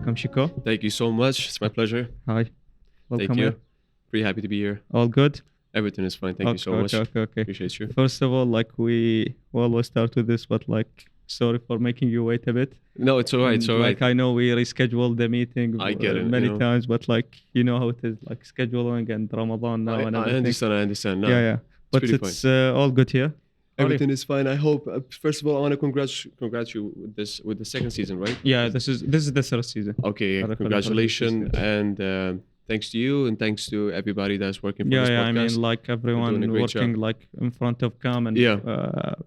Welcome, Shko. Thank you so much. It's my pleasure. Hi. Welcome Thank you. here. Pretty happy to be here. All good? Everything is fine. Thank you so much. Okay. Appreciate you. First of all, we always start with this, but sorry for making you wait a bit. No, it's all right. It's all right. I know we rescheduled the meeting I get it, many times, but you know how it is, scheduling and Ramadan now and everything. I understand. No, yeah. But it's all good here. Everything is fine. I hope. First of all, I want to congratulate you with the second season, right? Yeah, this is the third season. Okay, congratulations and thanks to you and thanks to everybody that's working for this podcast. I mean, everyone working in front of cam and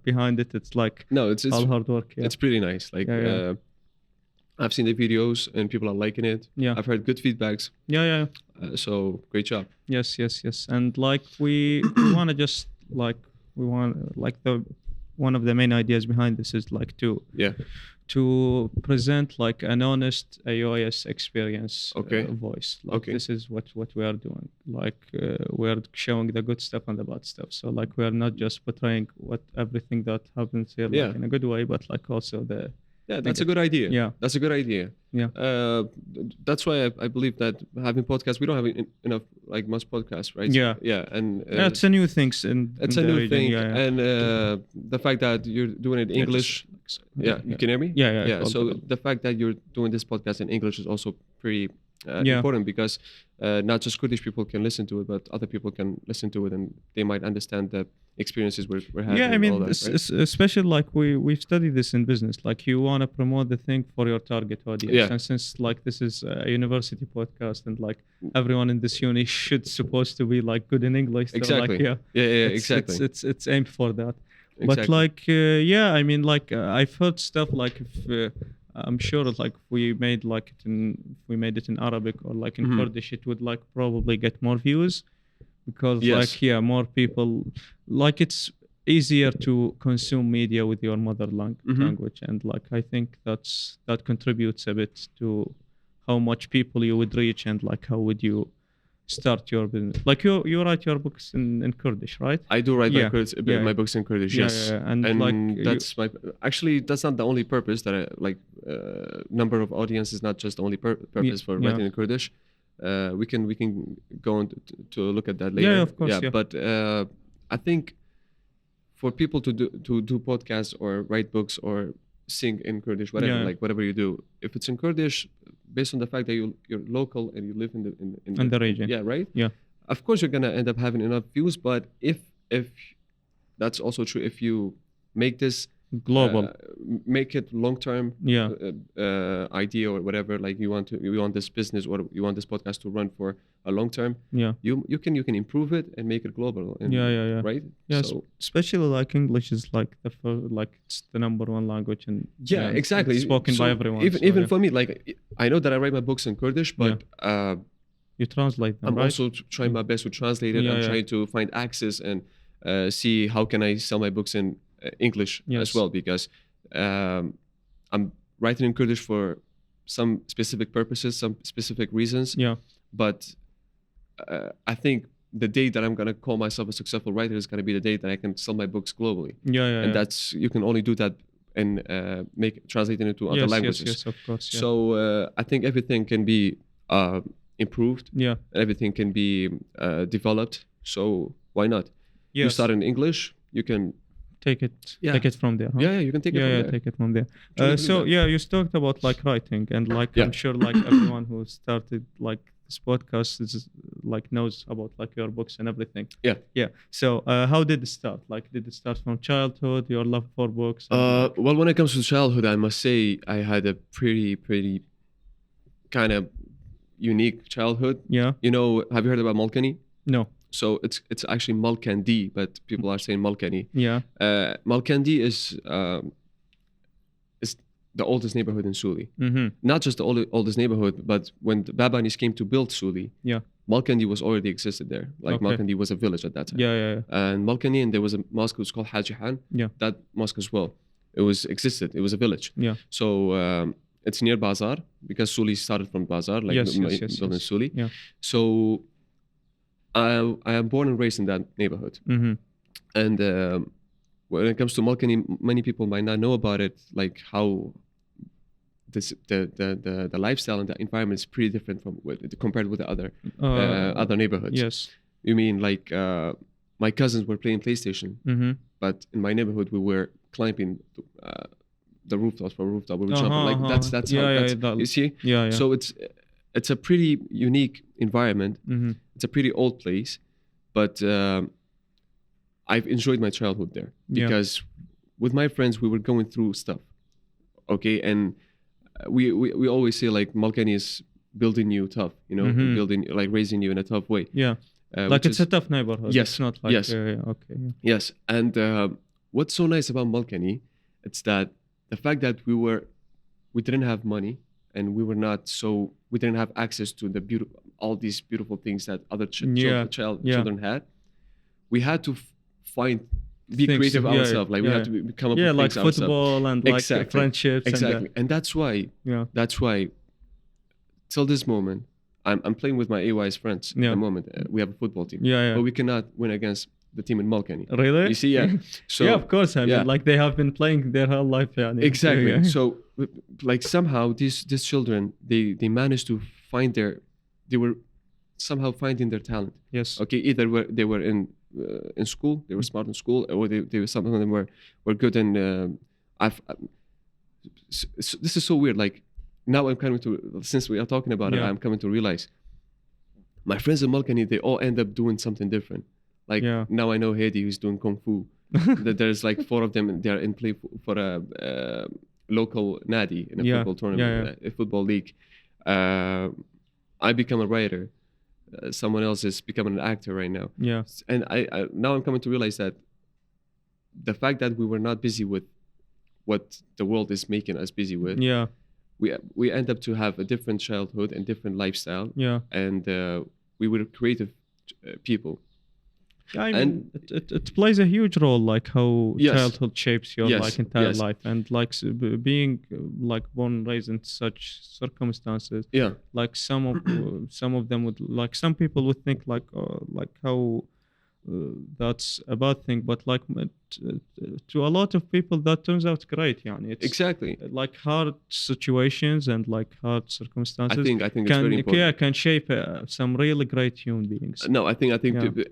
behind it. It's it's all hard work. Yeah. It's pretty nice. I've seen the videos and people are liking it. Yeah, I've heard good feedbacks. Yeah. So great job. Yes. And we want to just one of the main ideas behind this is to present an honest AUIS experience voice. This is what we are doing. We're showing the good stuff and the bad stuff. So we are not just portraying everything that happens here in a good way, but also the that's a good idea. Yeah, that's a good idea. Yeah, that's why I believe that having podcasts, we don't have enough much podcasts, right? Yeah, and it's a new thing. It's a new region. thing, Yeah. And the fact that you're doing it in English. You can hear me? Yeah. So the fact that you're doing this podcast in English is also pretty important because not just Kurdish people can listen to it, but other people can listen to it and they might understand the experiences we're having. Yeah, I mean, all that, right? especially we've studied this in business. You want to promote the thing for your target audience. Yeah. And since this is a university podcast and everyone in this uni should supposed to be good in English. So, exactly. Exactly. It's aimed for that. Exactly. But I mean, I've heard stuff if I'm sure if we made it in Arabic or in Kurdish, it would probably get more views because more people it's easier to consume media with your mother language, and I think that contributes a bit to how much people you would reach and how would you start your business. You write your books in Kurdish, right? I do write my books in Kurdish, yes. Yeah. And that's that's not the only purpose that I number of audience is not just the only purpose for writing in Kurdish. We can go on to look at that later. Yeah, of course. Yeah. But I think for people to do podcasts or write books or sing in Kurdish, whatever, whatever you do, if it's in Kurdish, based on the fact that you're local and you live in the region, right? Yeah. Of course, you're gonna end up having enough views, but if that's also true, if you make this global, make it long-term idea or whatever, you want this business or you want this podcast to run for a long term. Yeah. You can improve it and make it global. And, right. Yeah. So, especially English is it's the number one language and exactly it's spoken by everyone. Even for me, I know that I write my books in Kurdish, but you translate them. I'm also trying my best to translate it. I'm trying to find access and see how can I sell my books in English as well, because I'm writing in Kurdish for some specific purposes, some specific reasons. Yeah. But I think the day that I'm gonna call myself a successful writer is gonna be the day that I can sell my books globally. And that's you can only do that and translate it into other languages. Yes, of course. Yeah. So I think everything can be improved. Yeah. Everything can be developed. So why not? Yes. You start in English, you can take it from there. Huh? Yeah, you can take it from there. Take it from there. You talked about I'm sure everyone who started this podcast is knows about your books and everything. Yeah. So how did it start? Did it start from childhood, your love for books? Well, when it comes to childhood, I must say I had a pretty kind of unique childhood. Yeah. Have you heard about Malkani? No. So it's actually Malkandi, but people are saying Malkani. Yeah. Malkandi is the oldest neighborhood in Suli. Mm-hmm. Not just the oldest neighborhood, but when the Babanis came to build Suli, Malkandi was already existed there. Malkandi was a village at that time. Yeah. And Malkani, and there was a mosque that was called Hajihan. Yeah. That mosque as well. It existed. It was a village. Yeah. So it's near Bazar because Suli started from Bazar, building Suli. Yeah. So I am born and raised in that neighborhood. Mm-hmm. And when it comes to Malkani, many people might not know about it, how the lifestyle and the environment is pretty different from compared with the other neighborhoods. Yes. You mean like my cousins were playing PlayStation, but in my neighborhood we were climbing the rooftops for rooftop. We were jumping. Like that's how you see. Yeah. So it's a pretty unique environment. It's a pretty old place, but I've enjoyed my childhood there because with my friends we were going through stuff. Okay, and we always say like Malkani is building you tough, you know, building like raising you in a tough way. Yeah. Like it's a tough neighborhood. Yes. It's not like okay. Yes, and what's so nice about Malkani, it's that the fact that we didn't have money and we didn't have access to all these beautiful things that other children had. We had to be creative ourselves. Like we had to come up with like things football and like friendships. Exactly, and that's why till this moment I'm playing with my AUIS friends at the moment. We have a football team, but we cannot win against the team in Malkani. Really? You see, So of course. I mean, like they have been playing their whole life. Exactly. So, like somehow these children they managed to they were somehow finding their talent. Yes. Okay. Either they were in school, they were smart in school, or some of them were good in. This is so weird. Like now I'm coming to, since we are talking about it, I'm coming to realize my friends in Malkani, they all end up doing something different. Like now I know Hedi who's doing Kung Fu. That there's like 4 of them and they're in play for a local nadi in a football tournament, a football league. I become a writer. Someone else is becoming an actor right now. Yeah. And I now I'm coming to realize that the fact that we were not busy with what the world is making us busy with. Yeah. We end up to have a different childhood and different lifestyle. Yeah. And we were creative people. Yeah, I mean, it plays a huge role, like how childhood shapes your like entire life, and like being like born and raised in such circumstances. Yeah, like some of them would, like some people would think like how that's a bad thing, but like to a lot of people that turns out great. It's exactly like hard situations and like hard circumstances. I think it's very important. Can shape some really great human beings. No, I think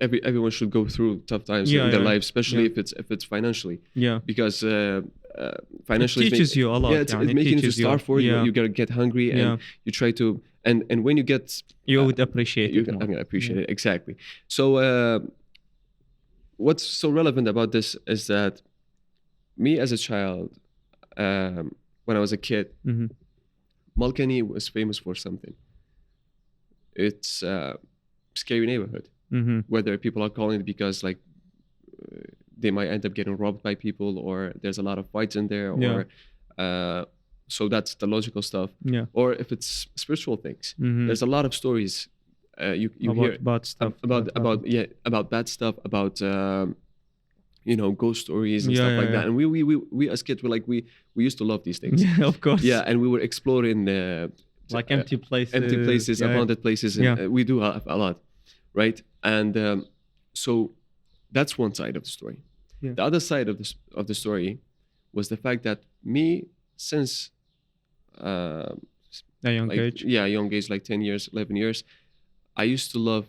everyone should go through tough times in their life, especially if it's financially. Yeah, because financially it teaches you a lot. Yeah, it's making you starve for it. You gotta get hungry and you try to and when you get you would appreciate it. I'm gonna appreciate it exactly. So. What's so relevant about this is that me as a child, when I was a kid, Malkani was famous for something. It's a scary neighborhood. Whether people are calling it because like they might end up getting robbed by people, or there's a lot of fights in there, or so that's the logical stuff. Or if it's spiritual things, there's a lot of stories. You about hear bad stuff about bad stuff, about ghost stories and stuff like that. And we as kids were like we used to love these things. Yeah, of course. Yeah, and we were exploring like empty places, abandoned places, and we do have a lot, right? And so that's one side of the story. The other side of the story was the fact that me, since a young age, young age, like 10 years, 11 years, I used to love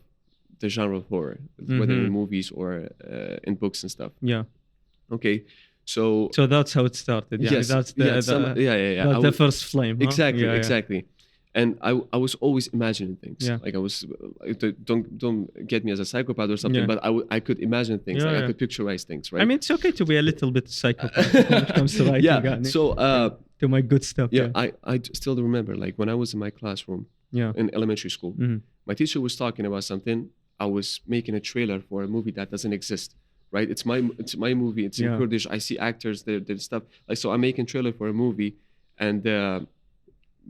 the genre of horror, whether in movies or in books and stuff. Yeah. Okay. So that's how it started. Yeah. Yes. That's the first flame. Huh? Exactly. Exactly. And I was always imagining things. Yeah. Like I was, don't get me as a psychopath or something, but I could imagine things. I could picturize things, right? I mean, it's okay to be a little bit psychopath when it comes to writing. So to my good stuff. I still remember, like when I was in my classroom in elementary school, my teacher was talking about something. I was making a trailer for a movie that doesn't exist, right? It's my movie. It's in Kurdish. I see actors, their stuff. Like, so I'm making a trailer for a movie, and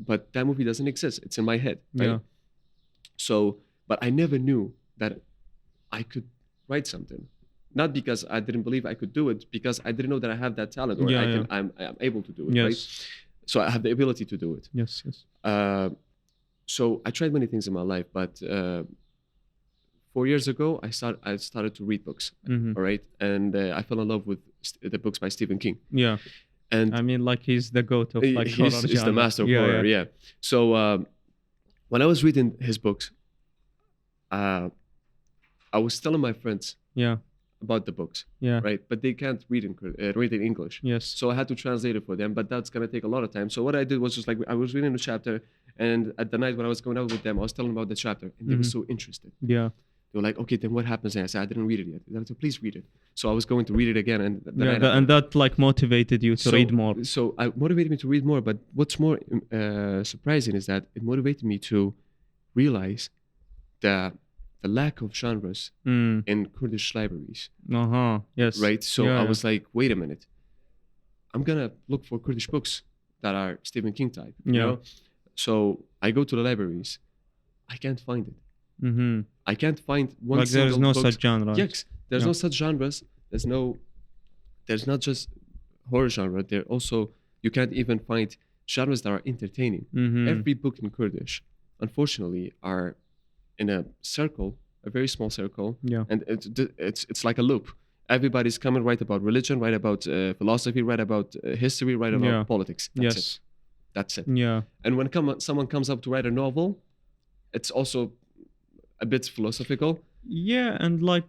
but that movie doesn't exist. It's in my head, right? Yeah. So, but I never knew that I could write something. Not because I didn't believe I could do it, because I didn't know that I have that talent, or I'm able to do it, right? So I have the ability to do it. Yes. So I tried many things in my life, but 4 years ago, I started to read books, all right? And I fell in love with the books by Stephen King. Yeah. And I mean, like he's the goat of like horror genre. He's the master of horror. Yeah. So when I was reading his books, I was telling my friends about the books, right? But they can't read in English. Yes. So I had to translate it for them, but that's gonna take a lot of time. So what I did was just like I was reading the chapter, and at the night when I was going out with them, I was telling them about the chapter, and they were so interested. Yeah. They were like, okay, then what happens? And I said, I didn't read it yet. They said, please read it. So I was going to read it again, and and that like motivated you to read more. So it motivated me to read more. But what's more surprising is that it motivated me to realize the lack of genres in Kurdish libraries. Yes. Right. So I was like, wait a minute. I'm gonna look for Kurdish books that are Stephen King type. You know? So I go to the libraries. I can't find it. I can't find one like single there's no book. such genre. Yes, there's no such genres. There's not just horror genre. There also, you can't even find genres that are entertaining. Every book in Kurdish, unfortunately, are in a circle, a very small circle, and it's like a loop. Everybody's coming write about religion, write about philosophy, write about history, write about politics. That's it. Yeah. And when someone comes up to write a novel, it's also a bit philosophical. Yeah, and like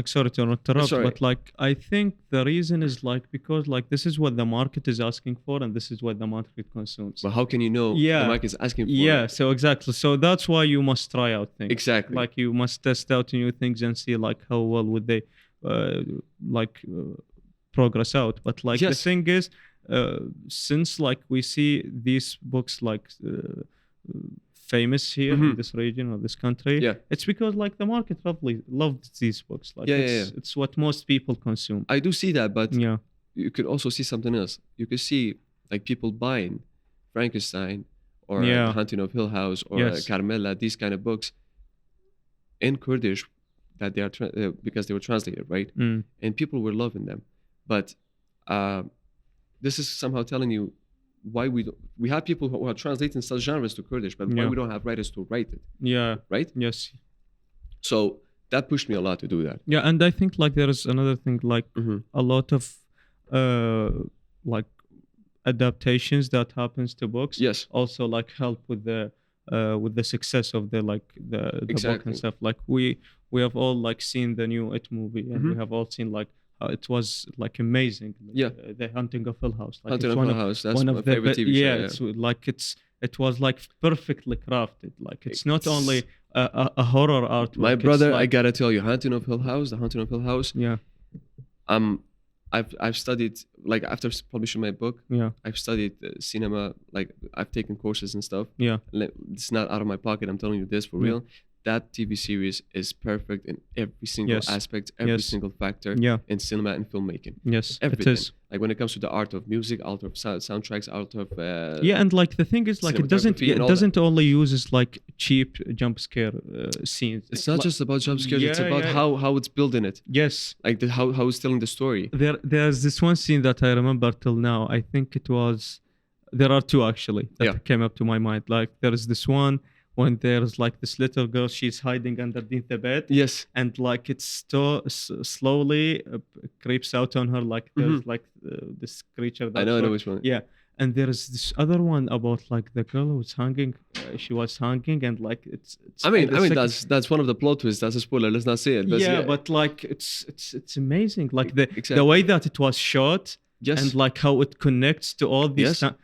sorry to interrupt, but like I think the reason is like because like this is what the market is asking for, and this is what the market consumes. But how can you know the market is asking for? Yeah, so exactly. So that's why you must try out things. Exactly. Like you must test out new things and see like how well would they progress out. But like the thing is, since like we see these books like famous here in this region or this country, it's because like the market probably loved these books. Like it's what most people consume. I do see that, but you could also see something else. You could see like people buying Frankenstein or The Haunting of Hill House or Carmela, these kind of books in Kurdish that they are because they were translated, right? And people were loving them. But this is somehow telling you why we have people who are translating such genres to Kurdish, but why we don't have writers to write it? Yeah. Right? Yes. So that pushed me a lot to do that. Yeah, and I think like there is another thing, like a lot of like adaptations that happens to books. Yes. Also like help with the success of the book and stuff. Like we have all like seen the new It movie, and we have all seen like it was like amazing. The Haunting of Hill House. Like, Haunting of Hill House. That's my favorite TV show. It was like perfectly crafted. Like it's not only a horror artwork. My brother, like, I gotta tell you, The Haunting of Hill House. Yeah. I've studied, like, after publishing my book. Yeah. I've studied cinema. Like I've taken courses and stuff. Yeah. It's not out of my pocket. I'm telling you this for real. That TV series is perfect in every single aspect, every single factor in cinema and filmmaking. Yes, everything. It is. Like when it comes to the art of music, art of soundtracks, art of and like the thing is, like it doesn't only uses like cheap jump scare scenes. It's not just about jump scares. It's about how it's building it. Yes, like how it's telling the story. There's this one scene that I remember till now. I think it was. There are two actually that came up to my mind. Like there is this one when there's like this little girl, she's hiding underneath the bed. Yes. And like it slowly creeps out on her, like there's like this creature. I know which one. Yeah. And there's this other one about like the girl who's hanging. She was hanging, and like it's I mean that's one of the plot twists. That's a spoiler. Let's not say it. But but like it's amazing. Like the way that it was shot. Yes. And like how it connects to all these. Yes.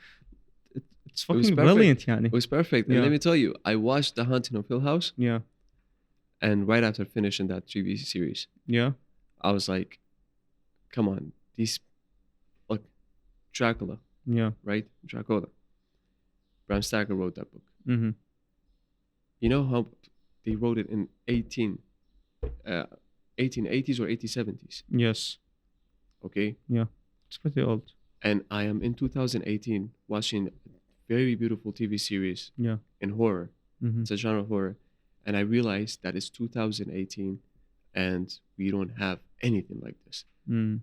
It's fucking brilliant, yani. It was perfect. And let me tell you, I watched The Haunting of Hill House. Yeah. And right after finishing that TV series, I was like, come on, look, Dracula. Yeah. Right? Dracula. Bram Stoker wrote that book. Mm-hmm. You know how they wrote it in 1880s or 1870s? Yes. Okay? Yeah. It's pretty old. And I am in 2018 watching very beautiful TV series in horror. It's a genre of horror. And I realized that it's 2018 and we don't have anything like this.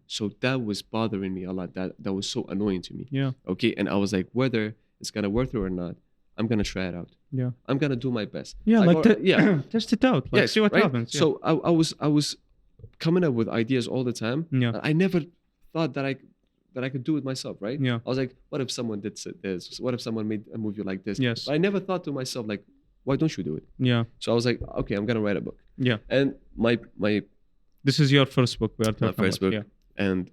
So that was bothering me a lot. That was so annoying to me. Yeah. Okay. And I was like, whether it's going to work through or not, I'm going to try it out. Yeah. I'm going to do my best. Yeah. Test it out. Like, see what happens. Yeah. So I was coming up with ideas all the time. Yeah. I never thought that that I could do it myself, right? Yeah. I was like, what if someone did this? What if someone made a movie like this? Yes. But I never thought to myself, like, why don't you do it? Yeah. So I was like, okay, I'm gonna write a book. Yeah. And my this is your first book we are talking my first about. book, and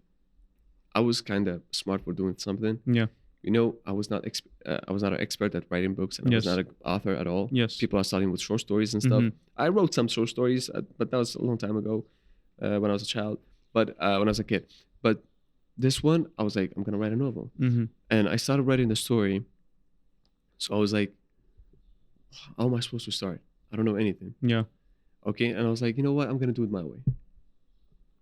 I was kind of smart for doing something. Yeah. You know, I was not an expert at writing books, and I was not an author at all. Yes. People are starting with short stories and stuff. I wrote some short stories, but that was a long time ago, when I was a child. But when I was a kid, but this one, I was like, I'm gonna write a novel, and I started writing the story. So I was like, how am I supposed to start? I don't know anything. Yeah. Okay, and I was like, you know what? I'm gonna do it my way.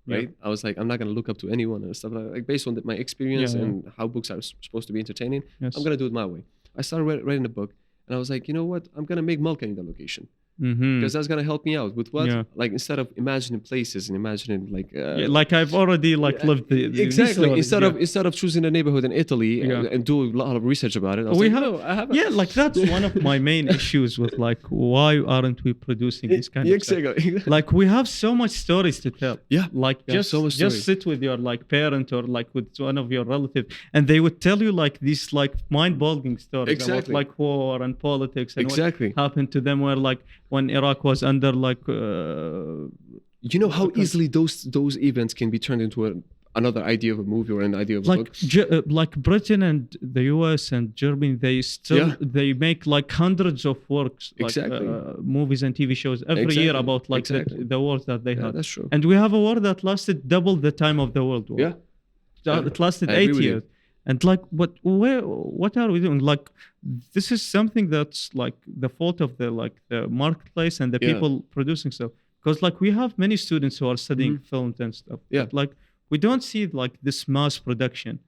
Right? I was like, I'm not gonna look up to anyone and stuff like based on my experience and how books are supposed to be entertaining. Yes. I'm gonna do it my way. I started writing the book, and I was like, you know what? I'm gonna make Malkani the location. Because that's gonna help me out with what, like instead of imagining places and imagining like I've already lived the exactly stories, instead of choosing a neighborhood in Italy and do a lot of research about it. Like that's one of my main issues with like why aren't we producing this kind of stuff? Like we have so much stories to tell. Like just sit with your like parent or like with one of your relatives, and they would tell you like these like mind-boggling stories about like war and politics and what happened to them, where like when Iraq was under like you know how easily those events can be turned into another idea of a movie or an idea of a book. Like Britain and the US and Germany, they make like hundreds of works, like movies and TV shows every year about like the wars that they had. That's true. And we have a war that lasted double the time of the World War. It lasted 8 years. And like, what are we doing? Like, this is something that's like the fault of the marketplace and the people producing stuff. Because like we have many students who are studying films and stuff. But, like we don't see like this mass production,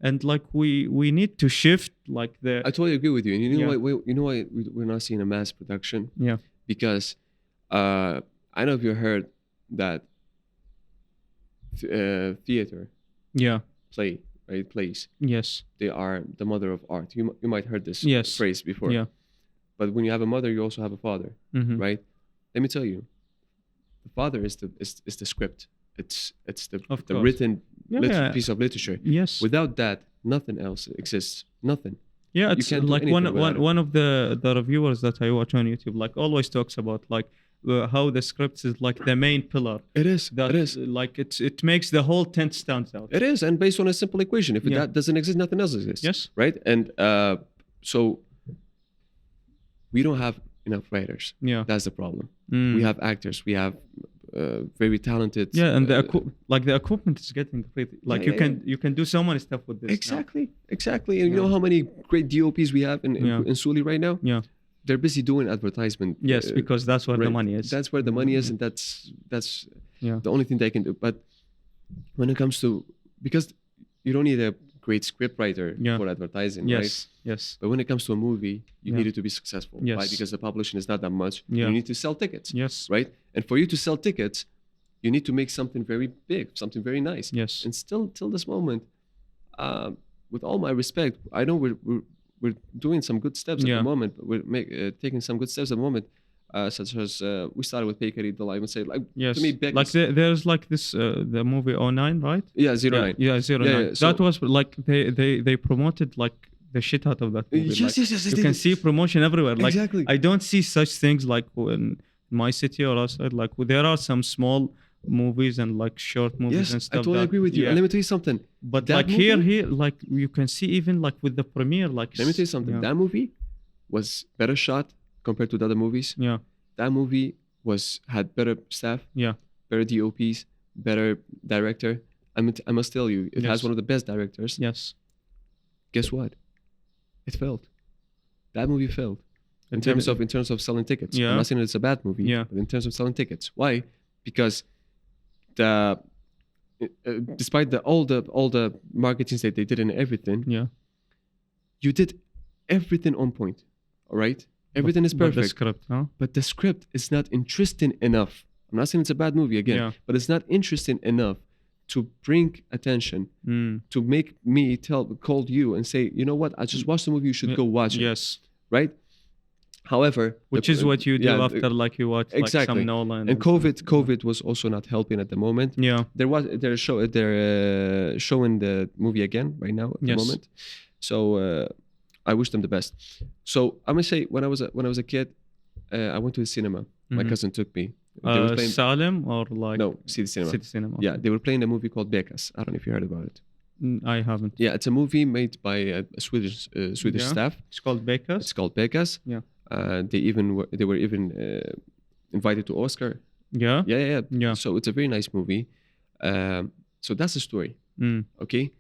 and like we need to shift like the. I totally agree with you. And you know why we're not seeing a mass production? Yeah. Because I don't know if you heard that theater. Yeah. Play. Right, plays. Yes. They are the mother of art. You might heard this phrase before. Yeah. But when you have a mother, you also have a father, right? Let me tell you, the father is the script. It's the written piece of literature. Yes. Without that, nothing else exists. Nothing. Yeah, it's like one of the reviewers that I watch on YouTube like always talks about like how the script is like the main pillar. It is. Like it makes the whole tent stands out. It is, and based on a simple equation. If that doesn't exist, nothing else exists. Yes. Right, and so we don't have enough writers. Yeah. That's the problem. We have actors. We have very talented. Yeah, and the equipment is getting great. Like you can do so many stuff with this. Exactly. And you know how many great DOPs we have in Suli right now? Yeah. They're busy doing advertisement. Yes, because that's where the money is. That's where the money is, and that's the only thing they can do. But when it comes to, because you don't need a great script writer for advertising, right? Yes. But when it comes to a movie, you need it to be successful, yes. right? Because the publishing is not that much. Yeah. You need to sell tickets, yes, right? And for you to sell tickets, you need to make something very big, something very nice. Yes. And still, till this moment, with all my respect, I know we're doing some good steps at the moment. We're taking some good steps at the moment, such as we started with Paradiso. I would say, like, yes, to me, Beck like there's like this the movie 09, right? Yeah, 09. Yeah, 09. So that was like they promoted like the shit out of that movie. Yes, like, yes. You can see promotion everywhere. Like, exactly. I don't see such things like in my city or outside. Like there are some small movies and like short movies and stuff. I totally agree with you. And let me tell you something. But like movie, here, like you can see even like with the premiere, like. Let me tell you something. Yeah. That movie was better shot compared to the other movies. Yeah. That movie had better staff. Yeah. Better DOPs, better director. I must tell you, it has one of the best directors. Yes. Guess what? It failed. That movie failed. In terms of selling tickets. Yeah. I'm not saying it's a bad movie, but in terms of selling tickets. Why? Because despite all the marketing that they did and everything, you did everything on point. All right? Everything is perfect. But the script, no? But the script is not interesting enough. I'm not saying it's a bad movie again, but it's not interesting enough to bring attention, to make me call you and say, you know what, I just watched the movie, you should go watch it. Yes. Right? However, which is what you do after like you watch like some Nolan. And COVID was also not helping at the moment. Yeah, they're showing the movie again right now at the moment. So I wish them the best. So I'm gonna say when I was a kid, I went to the cinema. My cousin took me. Salem or like no, see the cinema. Okay. Yeah, they were playing a movie called Bekas. I don't know if you heard about it. I haven't. Yeah, it's a movie made by a Swedish staff. It's called Bekas. It's called Bekas. Yeah. They were even invited to Oscar. Yeah. So it's a very nice movie. So that's the story. Okay.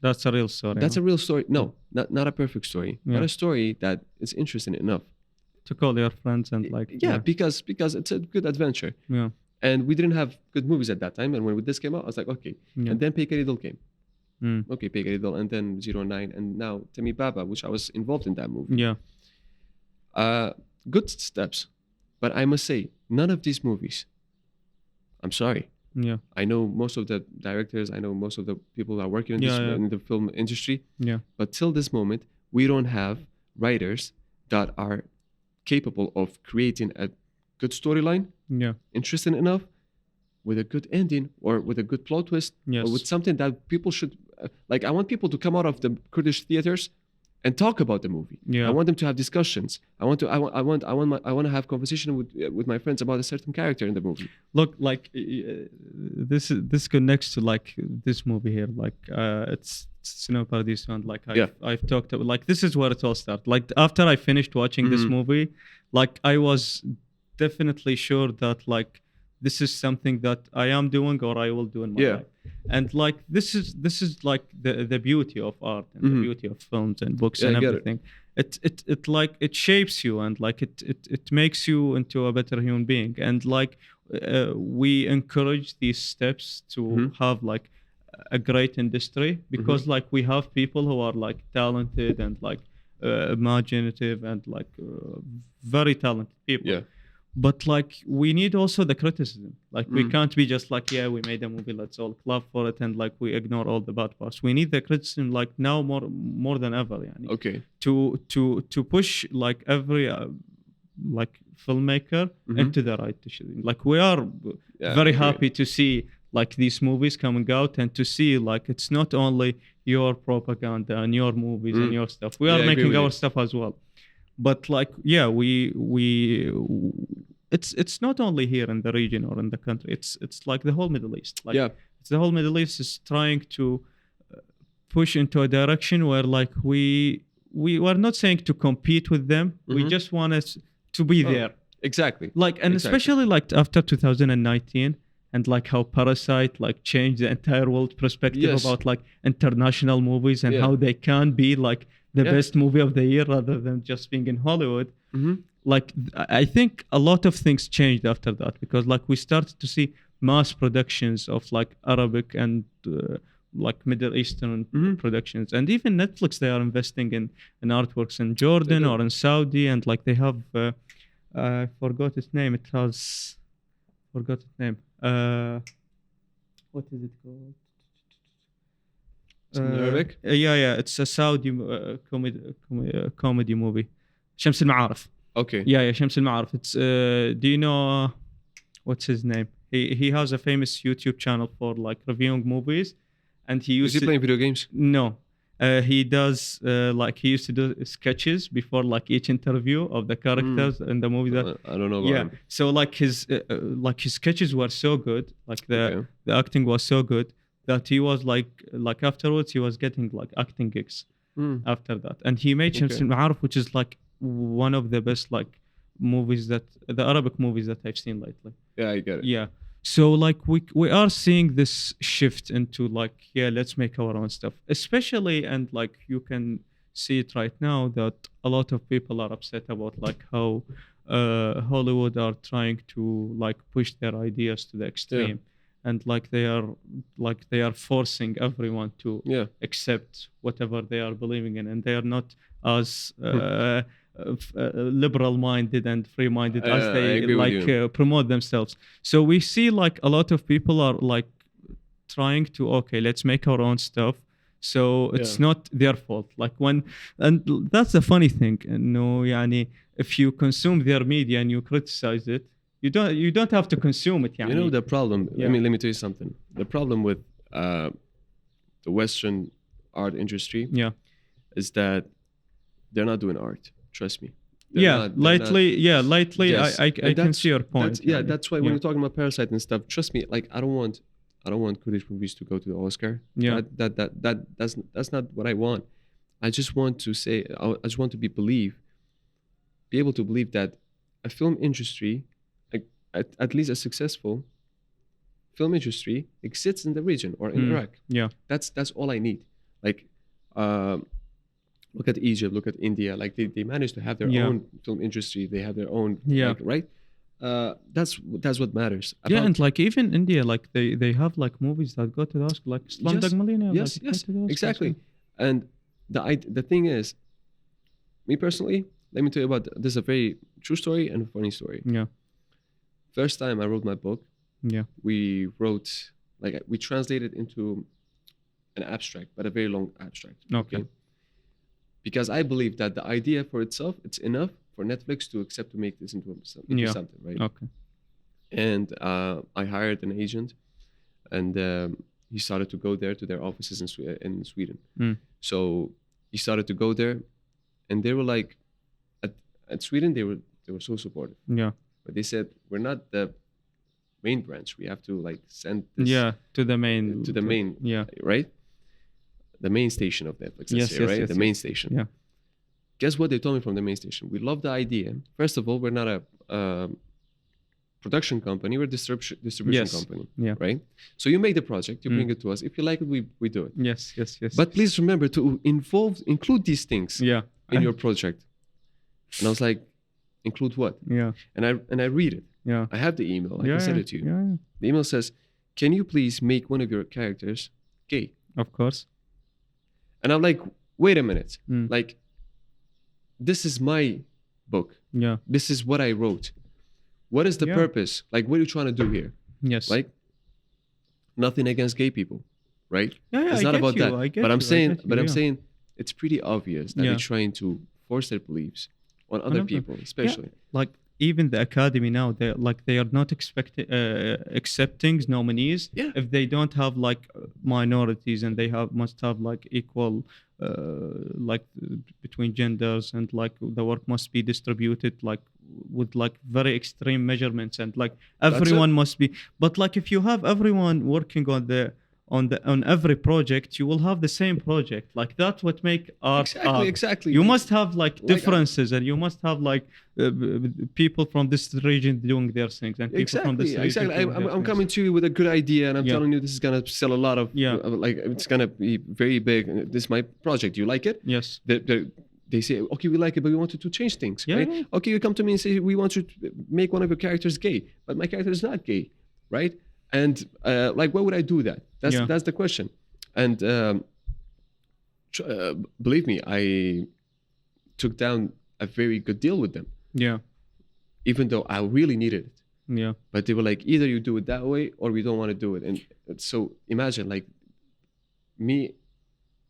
That's a real story. That's a real story. No, not a perfect story. But a story that is interesting enough to call your friends and like. Yeah, because it's a good adventure. Yeah. And we didn't have good movies at that time. And when this came out, I was like, okay. And then Pekaridol came. Okay, Pekaridol, and then 09, and now Temi Baba, which I was involved in that movie. Yeah. Good steps, but I must say, none of these movies. I'm sorry. Yeah. I know most of the directors. I know most of the people that are working in in the film industry. Yeah. But till this moment, we don't have writers that are capable of creating a good storyline. Yeah. Interesting enough, with a good ending or with a good plot twist, or with something that people should like. I want people to come out of the Kurdish theaters and talk about the movie. Yeah. I want them to have discussions. I want to have conversation with my friends about a certain character in the movie. Look, like this connects to like this movie here. Like it's Paradiso, and like I've talked about, like this is where it all started. Like after I finished watching this movie, like I was definitely sure that like this is something that I am doing or I will do in my life. And like this is like the beauty of art and the beauty of films and books and everything. It like it shapes you, and like it makes you into a better human being. And like we encourage these steps to have like a great industry, because like we have people who are like talented and like imaginative and like very talented people. Yeah. But like we need also the criticism. Like we can't be just like, yeah, we made a movie, let's all clap for it, and like we ignore all the bad parts. We need the criticism like now more than ever. Yani, okay. To push like every like filmmaker into the right decision. Like we are very happy to see like these movies coming out, and to see like it's not only your propaganda and your movies and your stuff. We are making our stuff as well. But like, it's not only here in the region or in the country. It's like the whole Middle East. Like, it's the whole Middle East is trying to push into a direction where like we are not saying to compete with them. We just want us to be there. Exactly. Like, and especially like after 2019. And like how Parasite like changed the entire world perspective about like international movies and how they can be like the best movie of the year rather than just being in Hollywood. Like I think a lot of things changed after that, because like we started to see mass productions of like Arabic and like Middle Eastern productions, and even Netflix, they are investing in artworks in Jordan or in Saudi, and like they have I forgot its name. Forgot its name. What is it called? In Arabic? It's a Saudi comedy movie. Shams al-Ma'arif. Okay. Yeah, Shams al-Ma'arif. It's do you know what's his name? He has a famous YouTube channel for like reviewing movies, and he used. Is he playing video games? No. He does like he used to do sketches before like each interview of the characters in the movie. That I don't know about him. So like his sketches were so good, like the acting was so good that he was like afterwards he was getting like acting gigs after that, and he made Shams al-Ma'arif, which is like one of the best like movies the Arabic movies that I've seen lately. Yeah, I get it. Yeah. So like we are seeing this shift into like, let's make our own stuff, especially, and like you can see it right now that a lot of people are upset about like how Hollywood are trying to like push their ideas to the extreme, and like they are forcing everyone to accept whatever they are believing in, and they are not as liberal-minded and free-minded as they like promote themselves. So we see like a lot of people are like trying to let's make our own stuff. So it's not their fault. Like and that's the funny thing. No, يعني, if you consume their media and you criticize it, you don't have to consume it. يعني. You know the problem. Let me tell you something. The problem with the Western art industry is that they're not doing art. Trust me. Lightly. Yes. I can see your point. That's why when you're talking about Parasite and stuff, trust me. Like I don't want Kurdish movies to go to the Oscar. That's not what I want. I just want to say. I just want to be able to believe that a film industry, like at least a successful film industry, exists in the region or in Iraq. That's all I need. Like. Look at Egypt, look at India. Like they managed to have their own film industry. They have their own, right? That's what matters. And like even India, like they have like movies that go to the Oscar, like Slumdog Millionaire. Yes, exactly. And the thing is, me personally, let me tell you about this. Is a very true story and a funny story. First time I wrote my book. We wrote we translated into an abstract, but a very long abstract. Okay. Because I believe that the idea for itself, it's enough for Netflix to accept to make this into something, right? Okay. And I hired an agent, and he started to go there to their offices in Sweden. So he started to go there, and they were like, at Sweden they were so supportive. But they said, we're not the main branch. We have to like send this to the main right. The main station of Netflix, right? The main station. Guess what they told me from the main station? We love the idea. First of all, we're not a production company. We're a distribution company, right? So you make the project, you bring it to us. If you like it, we do it. Yes. But please remember to include these things in your project. And I was like, include what? And I read it. I have the email. I can send it to you. The email says, can you please make one of your characters gay? Of course. And I'm like, wait a minute. Like, this is my book. This is what I wrote. What is the purpose? Like, what are you trying to do here? Yes. Like, nothing against gay people, right? It's I not about you. that. But I'm saying it's pretty obvious that they're trying to force their beliefs on other people, especially. Like even the academy now, they are not accepting nominees if they don't have like minorities, and they must have like equal like between genders, and like the work must be distributed like with like very extreme measurements, and like everyone must be. But like if you have everyone working on every project, you will have the same project. Like that's what make art art. Exactly. You must have like differences, and you must have like people from this region doing their things, and people from this region. I'm coming to you with a good idea, and I'm telling you this is gonna sell a lot of like it's gonna be very big. This is my project. You like it? Yes. They say, okay, we like it, but we wanted to change things. Right? Okay, you come to me and say, we want you to make one of your characters gay, but my character is not gay, right? And like, why would I do that? That's the question. And believe me, I took down a very good deal with them. Even though I really needed it. But they were like, either you do it that way, or we don't want to do it. And so imagine like me.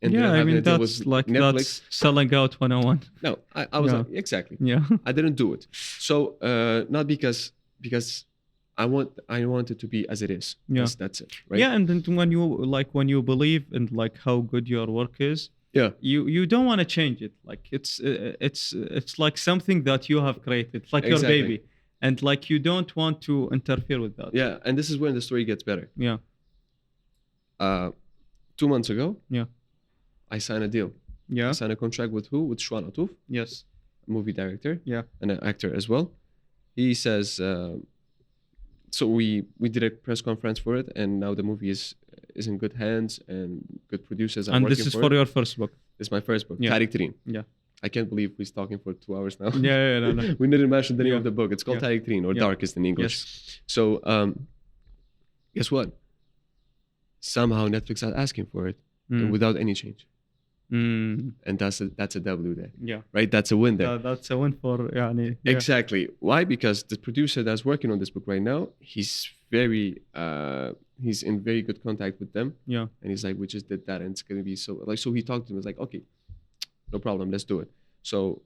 And I mean, that's like Netflix. That's selling out 101. No, I was like, exactly. I didn't do it. So not because I want it to be as it is. That's it, right? And then when you believe in like how good your work is, you don't want to change it. Like it's like something that you have created, like your baby, and like you don't want to interfere with that. And this is when the story gets better. 2 months ago, I signed a deal. I signed a contract with who? With Shwan Atuf. Yes. A movie director. And an actor as well. He says. So we did a press conference for it, and now the movie is in good hands, and good producers are working for it. And this is for your first book? This is my first book, Tariq Treen. I can't believe we're talking for 2 hours now. No. We didn't mention the name of the book. It's called Tariq Treen, or Darkest in English. So guess what? Somehow Netflix are asking for it without any change. And that's a W there. Right? That's a win there. That's a win for Exactly. Why? Because the producer that's working on this book right now, he's very he's in very good contact with them. Yeah. And he's like, we just did that, and it's gonna be so like. So he talked to him. It's like, okay, no problem, let's do it. So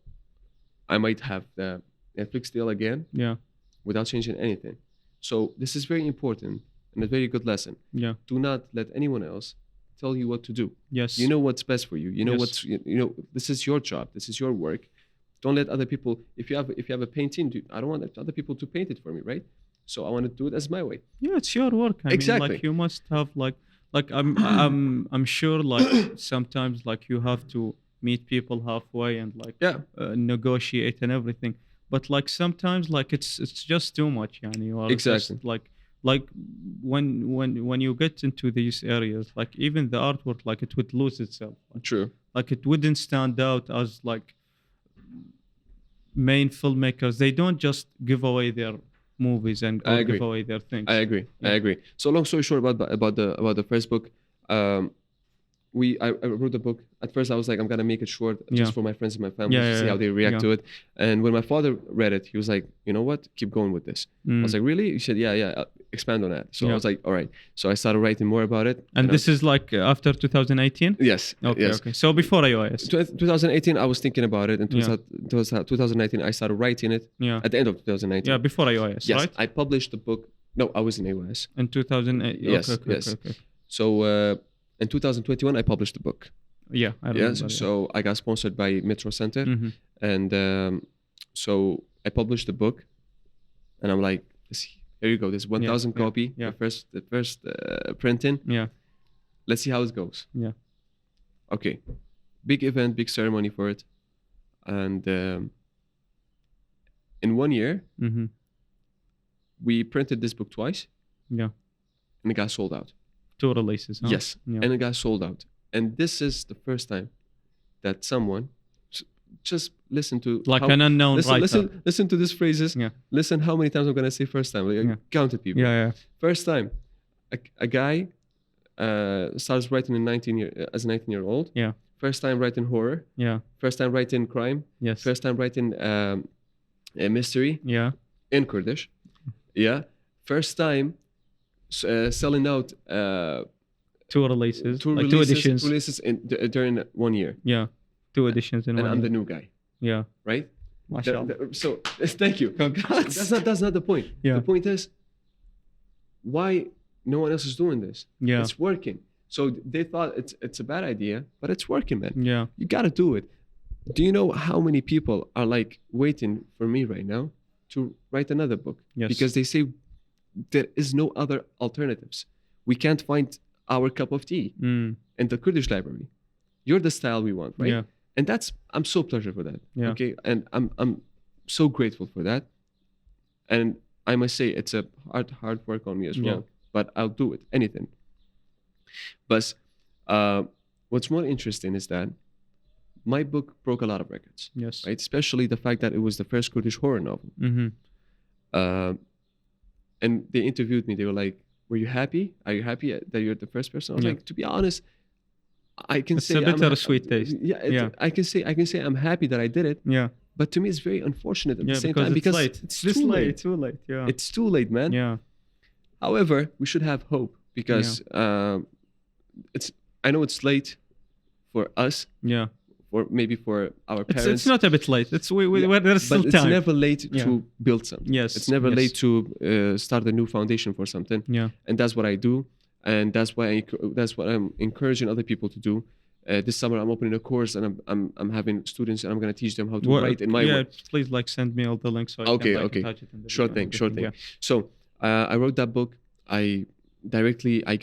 I might have the Netflix deal again. Yeah. Without changing anything. So this is very important and a very good lesson. Yeah. Do not let anyone else tell you what to do. Yes. You know what's best for you. You know Yes. what's you know. This is your job. This is your work. Don't let other people. If you have a painting, I don't want other people to paint it for me, right? So I want to do it as my way. Yeah, it's your work. I Exactly. mean, like you must have like I'm sure like sometimes like you have to meet people halfway and like negotiate and everything. But like sometimes like it's just too much. Yani you are Exactly. just, like when you get into these areas, like even the artwork, like it would lose itself. True. Like it wouldn't stand out as like main filmmakers. They don't just give away their movies and give away their things. I agree. Yeah. I agree. So long story short about the first book, I wrote the book. At first I was like, I'm gonna make it short just for my friends and my family to see how they react to it. And when my father read it, he was like, you know what? Keep going with this. I was like, really? He said, yeah, expand on that. So I was like, all right. So I started writing more about it. And this is like after 2018? Yes. Okay, yes. okay. So before AUIS? 2018, I was thinking about it. In 2019, I started writing it. Yeah. At the end of 2019. Yeah, before AUIS, yes, right? I published the book. No, I was in AUIS. In 2008? Yes, okay. So in 2021, I published the book. Yeah, I remember. So I got sponsored by Metro Center. Mm-hmm. And so I published the book. And I'm like, here you go. This 1,000 copy, the first printing. Yeah. Let's see how it goes. Yeah. Okay. Big event, big ceremony for it. And in 1 year, we printed this book twice. Yeah. And it got sold out. 2 releases, huh? Yes. Yeah. And it got sold out. And this is the first time that someone just listen to like an unknown writer. Listen to these phrases. Yeah. Listen how many times I'm gonna say first time. Like, counted people. Yeah. First time, a guy starts writing as a 19-year-old. Yeah. First time writing horror. Yeah. First time writing crime. Yes. First time writing a mystery. Yeah. In Kurdish. Yeah. First time selling out 2 releases. 2 editions. 2 releases during 1 year. Yeah. 2 editions in 1 year. And I'm the new guy. Yeah. Right? MashaAllah. So thank you. Congrats. That's not the point. Yeah. The point is why no one else is doing this. Yeah. It's working. So they thought it's a bad idea, but it's working, man. Yeah. You gotta do it. Do you know how many people are like waiting for me right now to write another book? Yes. Because they say there is no other alternatives. We can't find our cup of tea in the Kurdish library. You're the style we want, right? Yeah. And I'm so pleased for that. Yeah. Okay. And I'm so grateful for that. And I must say it's a hard work on me as well. Yeah. But I'll do it. Anything. But what's more interesting is that my book broke a lot of records. Yes. Right? Especially the fact that it was the first Kurdish horror novel. Mm-hmm. And they interviewed me. They were like, "Were you happy? Are you happy that you're the first person?" I was like, "To be honest, I can say it's a bittersweet taste." Yeah, I can say I'm happy that I did it. Yeah. But to me, it's very unfortunate at the same time because it's too late. Too late. Yeah. It's too late, man. Yeah. However, we should have hope because I know it's late for us. Yeah. Or maybe for our parents. It's not a bit late. There's still time. But it's never late to build something. Yes. It's never late to start a new foundation for something. Yeah. And that's what I do, and that's what I'm encouraging other people to do. This summer I'm opening a course and I'm having students and I'm gonna teach them how to write in my work. Please send me all the links so I can attach it in the Sure thing. Yeah. So I wrote that book. I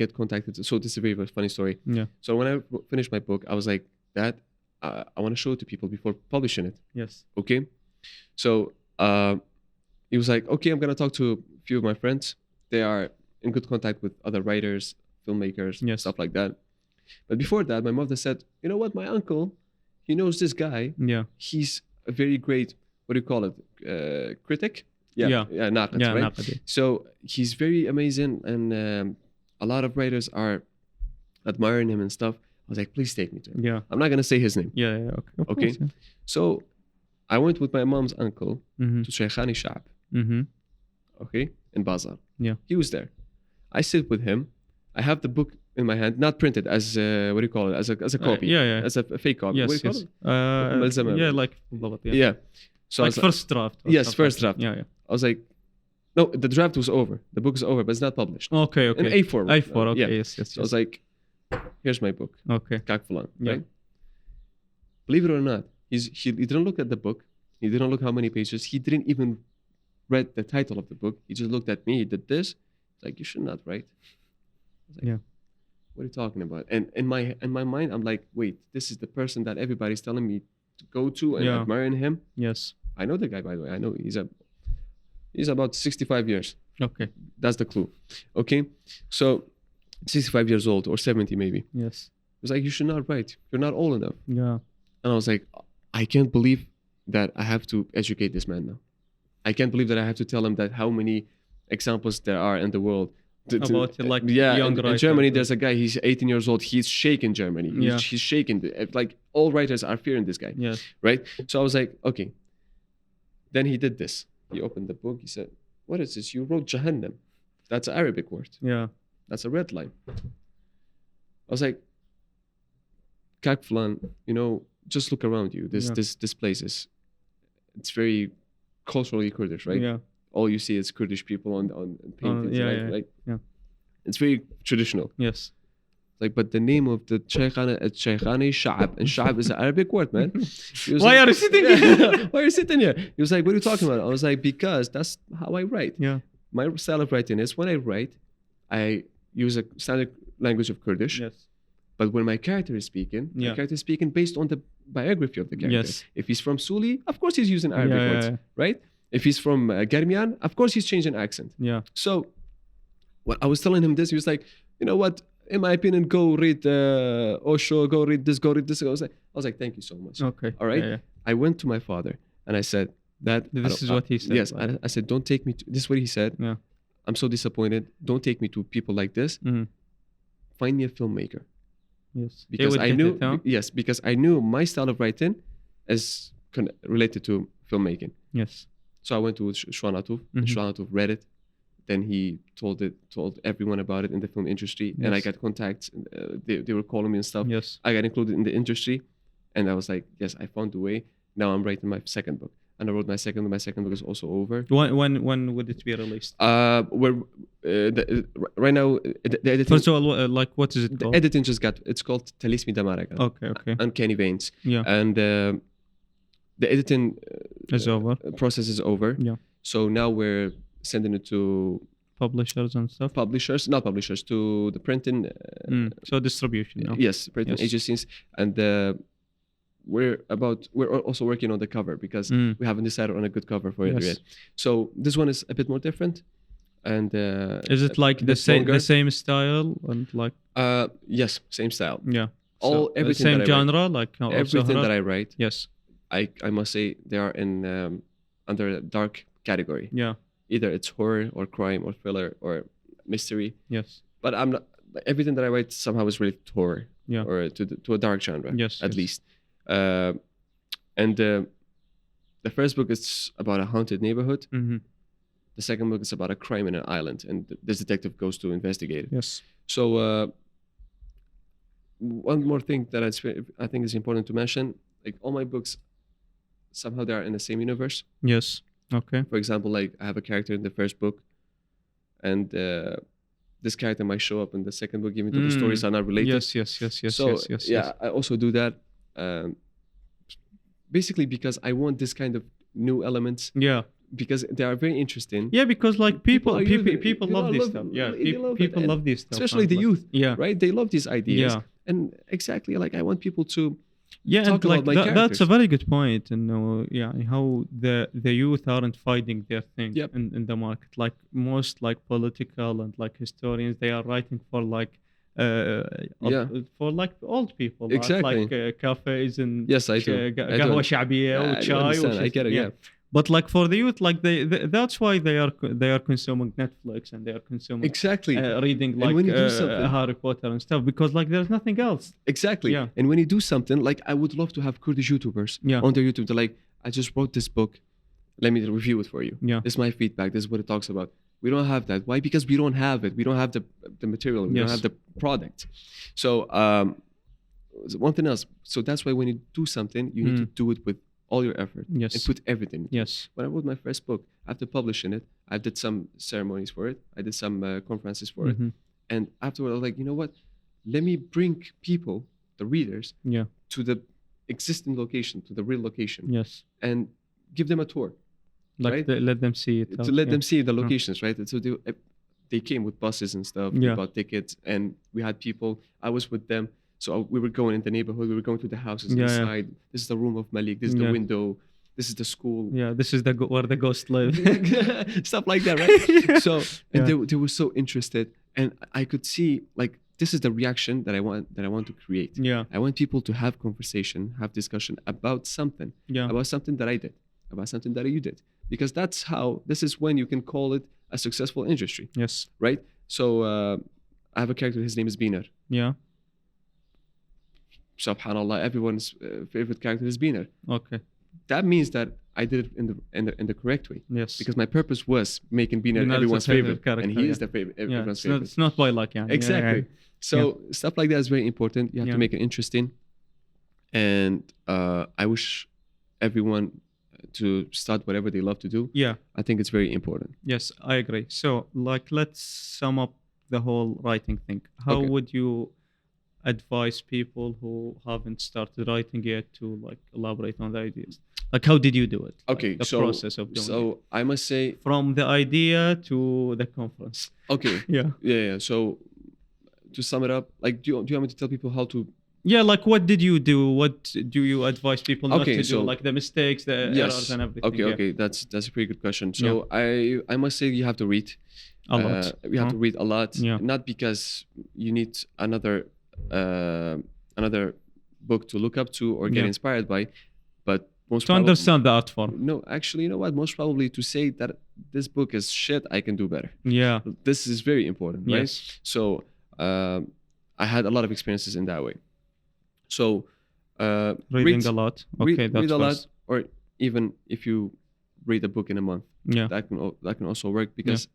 get contacted. So this is a very, very funny story. Yeah. So when I finished my book, I was like, Dad, I want to show it to people before publishing it. Yes. Okay. So he was like, okay, I'm gonna talk to a few of my friends. They are in good contact with other writers, filmmakers, stuff like that. But before that, my mother said, you know what, my uncle, he knows this guy. Yeah. He's a very great, what do you call it? Critic? Yeah. Naqid, right? Naqid. So he's very amazing and a lot of writers are admiring him and stuff. I was like, please take me to him. Yeah. I'm not going to say his name. Yeah. Okay. Course, So I went with my mom's uncle to Shaykhani Sha'b. Mm-hmm. Okay. In Bazar. Yeah. He was there. I sit with him I have the book in my hand, not printed as what do you call it? As a copy, as a fake copy. Yes, what do you call it? yeah, like yeah. So like first draft. Yes, first draft. Yeah. I was like, no, the draft was over. The book is over, but it's not published. Okay. In A4. A4. Okay. Yes. So I was like, here's my book. Okay. Kak Fulan. Yeah. Right? Believe it or not, he didn't look at the book. He didn't look how many pages. He didn't even read the title of the book. He just looked at me. He did this. He's like, you should not write. I was like, yeah. What are you talking about? And in my mind, I'm like, wait, this is the person that everybody's telling me to go to and admiring him. Yes. I know the guy, by the way. I know he's about 65 years. Okay. That's the clue. Okay. So 65 years old or 70 maybe. Yes. It was like, you should not write. You're not old enough. Yeah. And I was like, I can't believe that I have to educate this man now. I can't believe that I have to tell him that how many examples there are in the world. About like young in Germany, there's a guy, he's 18 years old. He's shaking Germany. He's shaking. Like all writers are fearing this guy. Yes. Right? So I was like, okay. Then he did this. He opened the book. He said, what is this? You wrote Jahannam. That's an Arabic word. Yeah. That's a red line. I was like, Kak Fulan, just look around you. This place it's very culturally Kurdish, right? Yeah. All you see is Kurdish people on paintings, right? Yeah. It's very traditional. Yes. Like, but the name of the Shaykhana is Shaykhani Sha'ab, and Sha'ab is an Arabic word, man. Why are you sitting here? Why are you sitting here? He was like, what are you talking about? I was like, because that's how I write. Yeah. My style of writing is when I write, I use a standard language of Kurdish. Yes. But when my character is speaking, my character is speaking based on the biography of the character. Yes. If he's from Suli, of course he's using Arabic words, right? If he's from Germian, of course he's changing accent. Yeah. So when I was telling him this, he was like, you know what? In my opinion, go read Osho, go read this. I was like, thank you so much. Okay. All right. Yeah. I went to my father and I said that. This is what he said. Yes. I said, don't take me to, this is what he said. Yeah. I'm so disappointed. Don't take me to people like this. Mm-hmm. Find me a filmmaker. Yes. Because I knew, because I knew my style of writing is related to filmmaking. Yes. So I went to Shwan Atuf. Shwan Atuf read it. Then he told everyone about it in the film industry. Yes. And I got contacts. They were calling me and stuff. Yes. I got included in the industry. And I was like, yes, I found the way. Now I'm writing my second book. And I wrote my second book. My second book is also over. When would it be released? Right now, the editing... First of all, like, what is it called? The editing just it's called Talismi Damaraka. Okay. Uncanny Veins. Yeah. And the editing is over. Process is over. Yeah. So now we're sending it to publishers and stuff. Not publishers, to the printing. So distribution. No? Yes, printing agencies, and we're also working on the cover because we haven't decided on a good cover for it yet. So this one is a bit more different. And is it like the same style and like? Yes, same style. Yeah. Everything same that genre, like everything that I write. Yes. I must say they are in under a dark category. Yeah. Either it's horror or crime or thriller or mystery. Yes. But I'm not. Everything that I write somehow is related to horror. Yeah. Or to a dark genre. Yes. At least. And the first book is about a haunted neighborhood. Mm-hmm. The second book is about a crime in an island, and this detective goes to investigate it. Yes. So one more thing that I think is important to mention: like all my books, somehow they are in the same universe. Yes. Okay. For example, like I have a character in the first book, and this character might show up in the second book, even though the stories are not related. Yes. So yes. I also do that, basically because I want this kind of new elements. Yeah. Because they are very interesting. Yeah, because like people love this stuff. Yeah, people love this stuff. Especially the youth. Yeah. Right? They love these ideas. Yeah. And exactly, like I want people to. Yeah, talk and like about my characters. that's a very good point. And how the youth aren't finding their thing in the market. Like most like political and like historians, they are writing for like for like old people. Exactly. Like cafes and yes, I do. قهوة شعبية وشاي. I get it. Yeah. But like for the youth, like they that's why they are consuming Netflix and they are consuming reading like Harry Potter and stuff, because like there's nothing else. Exactly. Yeah. And when you do something, like I would love to have Kurdish YouTubers on their YouTube. They're like, I just wrote this book, let me review it for you. Yeah. This is my feedback. This is what it talks about. We don't have that. Why? Because we don't have it. We don't have the material. We don't have the product. So one thing else. So that's why when you do something, you need to do it with all your effort and put everything. Yes. When I wrote my first book, after publishing it, I did some ceremonies for it. I did some conferences for it. And afterward, I was like, you know what? Let me bring people, the readers, to the existing location, to the real location. Yes. And give them a tour. Like right? let them see it. To let them see the locations, right? And so they came with buses and stuff. They bought tickets, and we had people. I was with them. So we were going in the neighborhood. We were going to the houses inside. This is the room of Malik. This is the window. This is the school. Yeah, this is where the ghosts live. Stuff like that, right? So and they were so interested, and I could see like this is the reaction that I want to create. Yeah, I want people to have conversation, have discussion about something. Yeah, about something that I did, about something that you did, because that's how. This is when you can call it a successful industry. Yes. Right. So I have a character. His name is Biner. Yeah. Subhanallah, everyone's favorite character is Biner. Okay. That means that I did it in the correct way. Yes. Because my purpose was making Biner everyone's favorite character, and he is the favorite. Everyone's favorite. It's not by luck, yeah. Exactly. So stuff like that is very important. You have to make it interesting. And I wish everyone to start whatever they love to do. Yeah. I think it's very important. Yes, I agree. So, like, let's sum up the whole writing thing. How would you advise people who haven't started writing yet to like elaborate on the ideas? Like, how did you do it? Okay, like, the process of doing it. So I must say, from the idea to the conference. Okay. Yeah. So to sum it up, like, do you want me to tell people how to? Yeah, like, what did you do? What do you advise people not to do? Like the mistakes, the errors, and everything. Okay. That's a pretty good question. So I must say you have to read a lot. You have to read a lot. Yeah. Not because you need another book to look up to or get inspired by, but most to understand the art form. No, actually, you know what? Most probably to say that this book is shit, I can do better. Yeah. This is very important, right? Yes. So I had a lot of experiences in that way. So reading a lot. Okay, that's read a lot, or even if you read a book in a month, that can also work because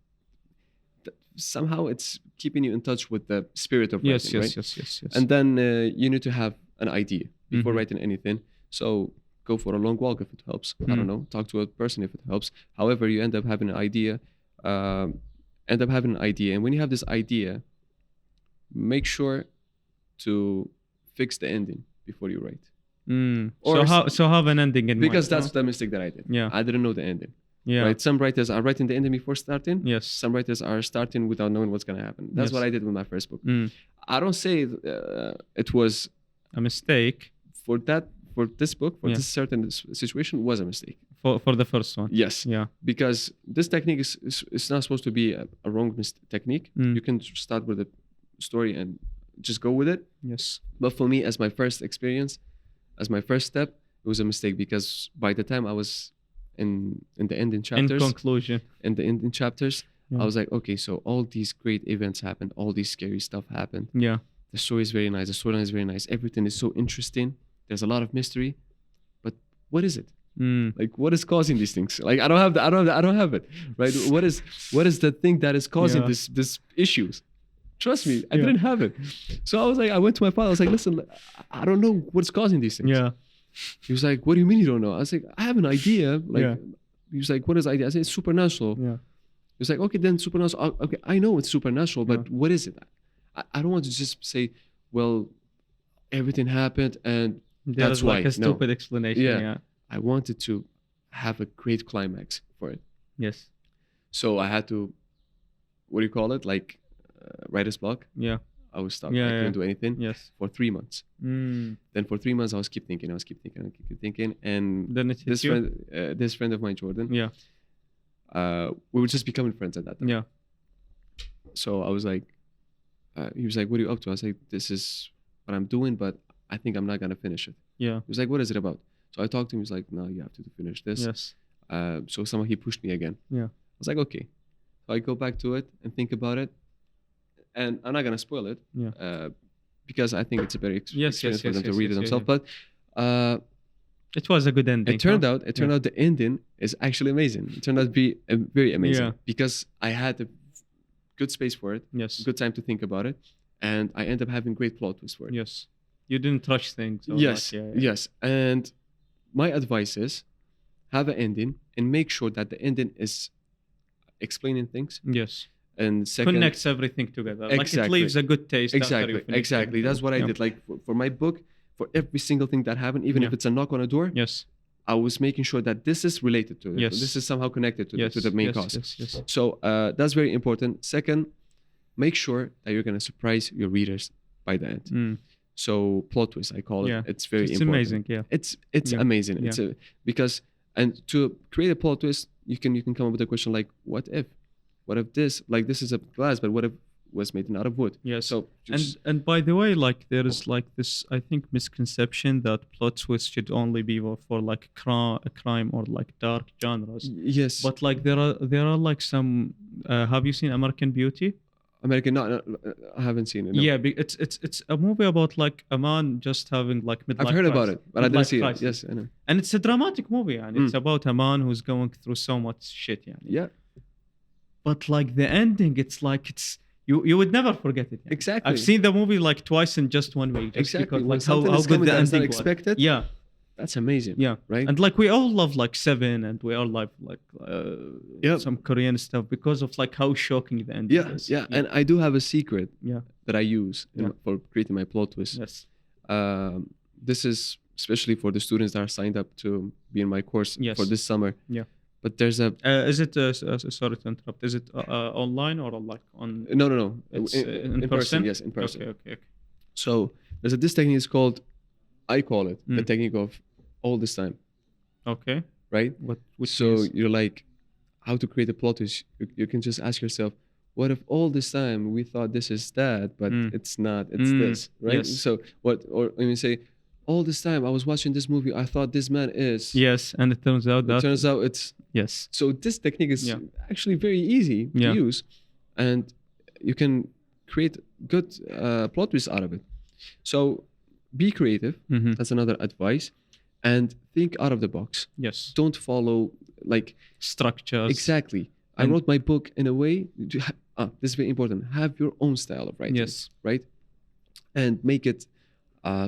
somehow it's keeping you in touch with the spirit of writing, right? Yes. And then you need to have an idea before writing anything. So go for a long walk if it helps. I don't know. Talk to a person if it helps. However, you end up having an idea. And when you have this idea, make sure to fix the ending before you write. So have an ending in mind. Because that's the mistake that I did. Yeah. I didn't know the ending. Yeah. Right. Some writers are writing the ending before starting. Yes. Some writers are starting without knowing what's going to happen. That's what I did with my first book. I don't say it was a mistake for this book, for this certain situation was a mistake. For the first one. Yes. Yeah. Because this technique is not supposed to be a wrong technique. You can start with a story and just go with it. Yes. But for me, as my first experience, as my first step, it was a mistake because by the time I was in the ending chapters, in the ending chapters, I was like, okay, so all these great events happened, all these scary stuff happened. Yeah. The story is very nice. The storyline is very nice. Everything is so interesting. There's a lot of mystery, but what is it? Like, what is causing these things? Like, I don't have it. Right? What is the thing that is causing this issues? Trust me, I didn't have it. So I was like, I went to my father. I was like, listen, I don't know what's causing these things. Yeah. He was like, what do you mean you don't know? I was like, I have an idea. Like, he was like, what is the idea? I said, it's supernatural. Yeah. He was like, okay, then supernatural. Okay, I know it's supernatural, but what is it? I don't want to just say, well, everything happened and that's why. Like a stupid explanation. Yeah. I wanted to have a great climax for it. Yes. So I had to, what do you call it? Like writer's block. Yeah. I was stuck. I couldn't do anything. Yes. For 3 months. Then for 3 months, I was keep thinking. And then this friend of mine, Jordan. Yeah. We were just becoming friends at that time. Yeah. So I was like, he was like, what are you up to? I was like, this is what I'm doing, but I think I'm not going to finish it. Yeah. He was like, what is it about? So I talked to him. He was like, no, you have to finish this. Yes. So somehow he pushed me again. Yeah. I was like, okay. So I go back to it and think about it. And I'm not going to spoil it. Yeah. Because I think it's a better experience for them to read it themselves. But It was a good ending. It turned out the ending is actually amazing. It turned out to be very amazing because I had a good space for it. Yes. Good time to think about it, and I ended up having great plot twist for it. Yes. You didn't rush things. Yes. Yes. And my advice is have an ending and make sure that the ending is explaining things. Yes. And second, connects everything together. Exactly. Like it leaves a good taste. Exactly. That's what I did. Like for my book, for every single thing that happened, even if it's a knock on a door. Yes. I was making sure that this is related to it. Yes. This is somehow connected to, to the main cause. Yes. So that's very important. Second, make sure that you're going to surprise your readers by the end. So plot twist, I call it. It's very important. Amazing. Yeah. It's amazing. It's because to create a plot twist, you can come up with a question like, what if this, like this is a glass, but what if was made out of wood? Yeah. So and by the way, like there is like this, I think, misconception that plot twist should only be for like crime or like dark genres. Yes. But like there are like some. Have you seen American Beauty? No, I haven't seen it. No. Yeah, it's a movie about like a man just having like midlife. I've heard about it, but I didn't see crisis. it. Yes, I know. And it's a dramatic movie, and it's about a man who's going through so much shit. Yeah. But like the ending, it's like you would never forget it. Exactly. I've seen the movie like twice in just 1 week. Exactly. Because, like, how good the ending was. Expected. Yeah. That's amazing. Yeah. Right. And like we all love like Seven, and we all love like some Korean stuff because of like how shocking the ending is. Yeah. And I do have a secret. Yeah. That I use for creating my plot twist. Yes. This is especially for the students that are signed up to be in my course for this summer. Yeah. But there's a. Is it sorry to interrupt? Is it online or like on? No. It's in person. Yes, in person. Okay. So there's this technique. It's called. I call it the technique of all this time. Okay. Right. You're like, how to create a plot twist? You can just ask yourself, what if all this time we thought this is that, but it's not. It's this, right? Yes. So what? Or when you say, all this time I was watching this movie, I thought this man is. Yes, and it turns out it's. Yes. So this technique is actually very easy to use, and you can create good plot twists out of it. So be creative. That's another advice, and think out of the box. Yes. Don't follow like structures. Exactly. I wrote my book in a way. This is very important. Have your own style of writing. Yes. Right. And make it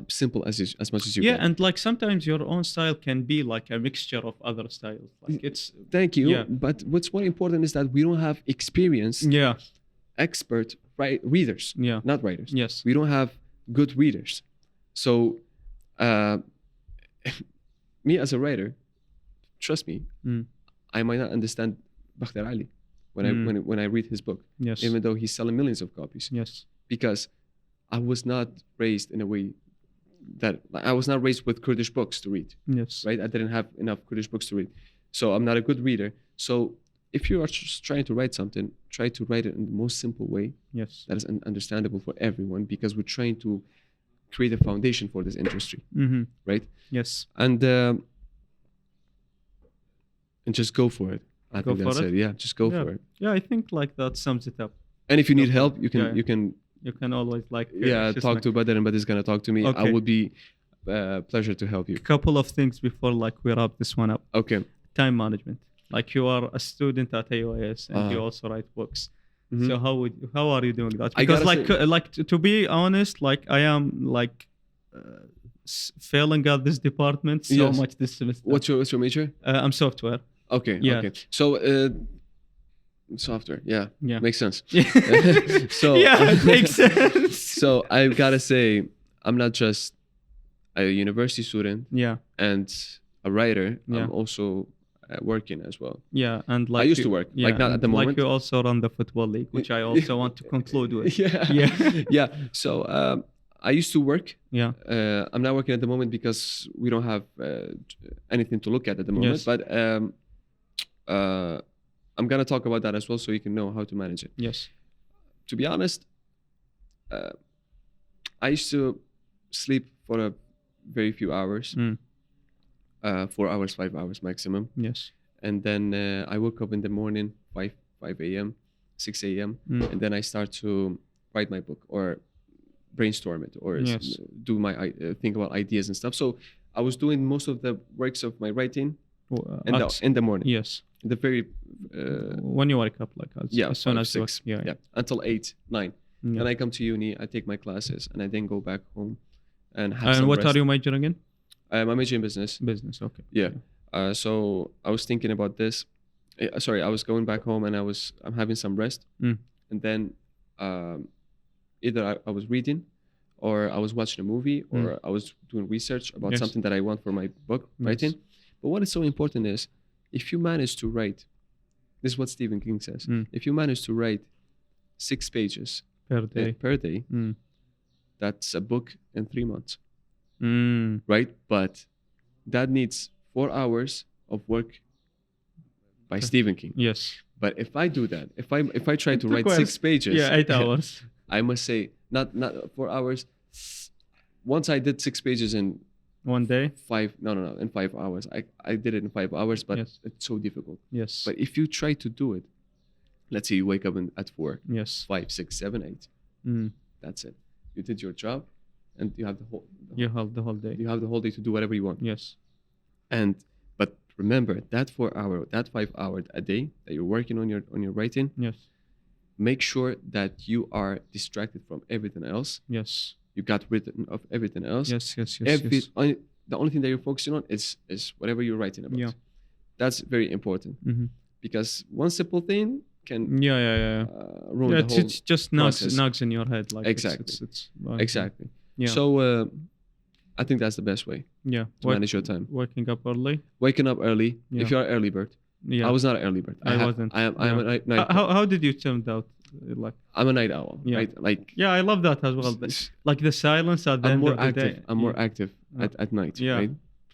simple as much as you can. Yeah, and like sometimes your own style can be like a mixture of other styles. Like it's. Thank you. Yeah. But what's more important is that we don't have experienced. Expert readers. Yeah. Not writers. Yes. We don't have good readers. So, me as a writer, trust me, I might not understand Bakhtar Ali when I read his book. Yes. Even though he's selling millions of copies. Yes. Because I was not raised in a way that I was not raised with Kurdish books to read. Yes. Right. I didn't have enough Kurdish books to read, so I'm not a good reader. So if you are just trying to write something, try to write it in the most simple way. Yes. That is understandable for everyone, because we're trying to create a foundation for this industry. Right. Yes. And just go for it. I think that's it. Yeah, just go for it. Yeah, I think like that sums it up. And if you need help, you can you can always like talk to Badr, and Badr is gonna talk to me. Okay. I would be pleasure to help you. A couple of things before like we wrap this one up. Okay. Time management. Like you are a student at AUIS and you also write books. So how are you doing that? Because like to be honest, like I am like failing at this department so much this semester. What's your major? I'm software. Okay. Yeah. Okay. So software. Yeah. Makes sense. So it makes sense. So I've got to say, I'm not just a university student. Yeah. And a writer. Yeah. I'm also working as well. Yeah, and like I used to work, like not at the moment. Like you also run the football league, which I also want to conclude with. Yeah. So I used to work. Yeah. I'm not working at the moment because we don't have anything to look at the moment. Yes. But I'm gonna talk about that as well, so you can know how to manage it. Yes. To be honest, I used to sleep for a very few hours. 4 hours, 5 hours maximum. Yes. And then I woke up in the morning, 5 a.m., 6 a.m. And then I start to write my book or brainstorm it or do my think about ideas and stuff. So I was doing most of the works of my writing in the morning. Yes. The very when you wake up, like as soon as 6, until 8, 9. Then I come to uni, I take my classes, and I then go back home and have some what rest. are you majoring in? I'm majoring in business. Business, okay. Yeah. So I was thinking about this. Sorry, I was going back home and I'm having some rest, and then either I was reading, or I was watching a movie, or I was doing research about something that I want for my book writing. But what is so important is, if you manage to write, this is what Stephen King says, if you manage to write 6 pages per day, that's a book in 3 months, right? But that needs 4 hours of work by Stephen King. Yes. But if I do that, if I try to write 6 pages, 8 hours. I must say not 4 hours. Once I did 6 pages in 1 day. In 5 hours. I did it in 5 hours, but it's so difficult. Yes. But if you try to do it, let's say you wake up at 4. Yes. 5, 6, 7, 8. That's it. You did your job, and you have the whole day. You have the whole day to do whatever you want. Yes. But remember that 4 hour, that 5 hour a day that you're working on your writing. Yes. Make sure that you are distracted from everything else. Yes. You got rid of everything else. Yes. The only thing that you're focusing on is whatever you're writing about. Yeah. That's very important, because one simple thing can ruin the whole it's just nugs in your head. Like exactly. Exactly. Yeah. So I think that's the best way. Yeah. To manage your time. Waking up early. Waking up early. Yeah. If you're an early bird. Yeah. I was not an early bird. I wasn't. I am a night. How did you turn out? Like I'm a night owl. Yeah. Right? Like I love that as well. Like the silence at the end of the day. I'm more active at night. Yeah. Right?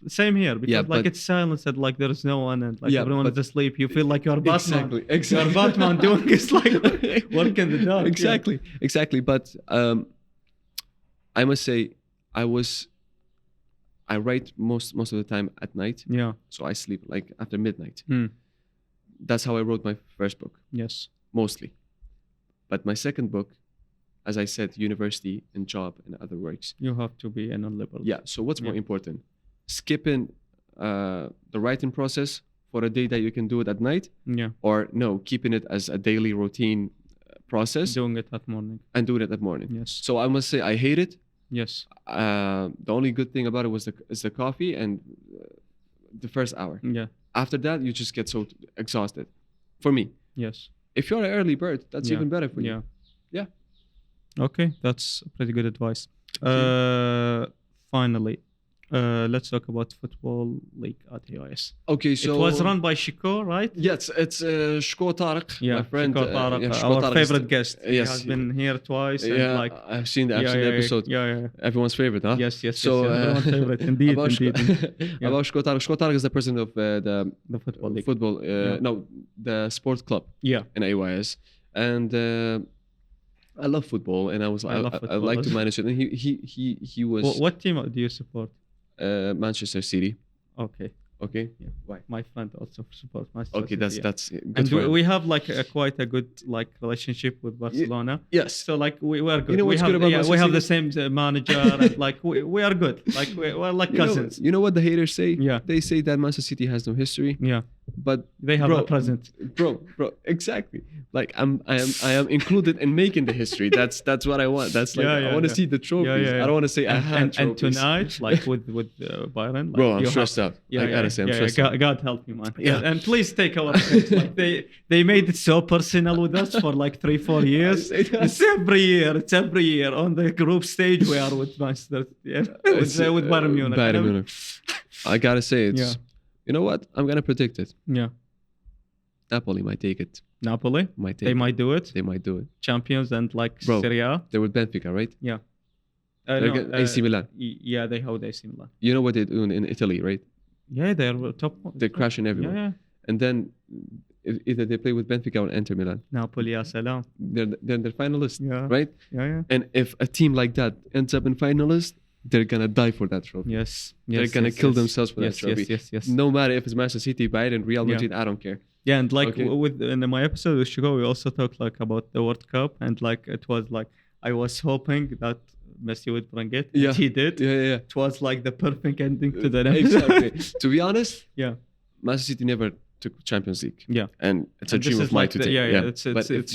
Same here, because like it's silence and like there's no one and like everyone is asleep. You feel like you're Batman. Exactly. You're Batman doing it's like working the dark. Exactly. But I must say I write most of the time at night. Yeah. So I sleep like after midnight. That's how I wrote my first book. Yes. Mostly. But my second book, as I said, university and job and other works. You have to be an unliberal. Yeah. So what's more important? Skipping the writing process for a day that you can do it at night? Yeah. Or no, keeping it as a daily routine process. Doing it at morning. And doing it at morning. Yes. So I must say I hate it. Yes. The only good thing about it is the coffee and the first hour. Yeah. After that, you just get so exhausted. For me. Yes. If you're an early bird, that's even better for you. Yeah. Okay, that's pretty good advice. Finally, let's talk about football league at AUIS. Okay, so it was run by Shko, right? Yes, it's Shko Fitk, my friend. Shko Fitk, our favorite guest. Yes, he has been here twice. Yeah, and I've seen the episode. Yeah. Everyone's favorite, huh? Yes. So everyone's favorite, indeed. About Shko Fitk. Shko Fitk is the president of the football league. No, the sports club. Yeah. In AUIS, and I love football, and I like to manage it. And he was. What team do you support? Manchester City. Okay. Yeah. Why? My friend also supports Manchester City. Okay, that's good. And we have like quite a good like relationship with Barcelona. Yes. So like we are good. You know what's good about Manchester we have City? the same manager and like we are good. Like we're like cousins. You know what the haters say? Yeah. They say that Manchester City has no history. Yeah. But they have a present. Bro, exactly. Like I am included in making the history. That's what I want. That's like I want to see the trophies. I don't want to say I had trophies. And tonight, like with Byron, like, bro, I'm stressed out. I gotta say, I'm stressed out. God help you, man. Yeah. And please take our things. Like they made it so personal with us for like 3-4 years. It's every year on the group stage we are with Manchester. Yeah. with Bayern Munich. Bayern Munich. I gotta say it's. You know what? I'm gonna predict it. Yeah. Napoli might take it. Napoli? Might take they might do it. They might do it. Champions and like Serie A. They're with Benfica, right? Yeah. AC Milan. Yeah, they hold AC Milan. You know what they do in Italy, right? Yeah, they're top. They're crashing everywhere. Yeah. And then either they play with Benfica or Inter Milan. Napoli, ya salam. They're finalists, right? Yeah. And if a team like that ends up in finalists, they're gonna die for that trophy. Yes. They're gonna kill themselves for that trophy. Yes. No matter if it's Manchester City, Bayern, Real Madrid, I don't care. Yeah, and like in my episode with Shko, we also talked like about the World Cup, and like it was like I was hoping that Messi would bring it. Yeah. And he did. Yeah. It was like the perfect ending to the episode. Exactly. To be honest, Yeah. Manchester City never took Champions League. Yeah. And it's a And dream this of is mine like to the, take. yeah. It's But if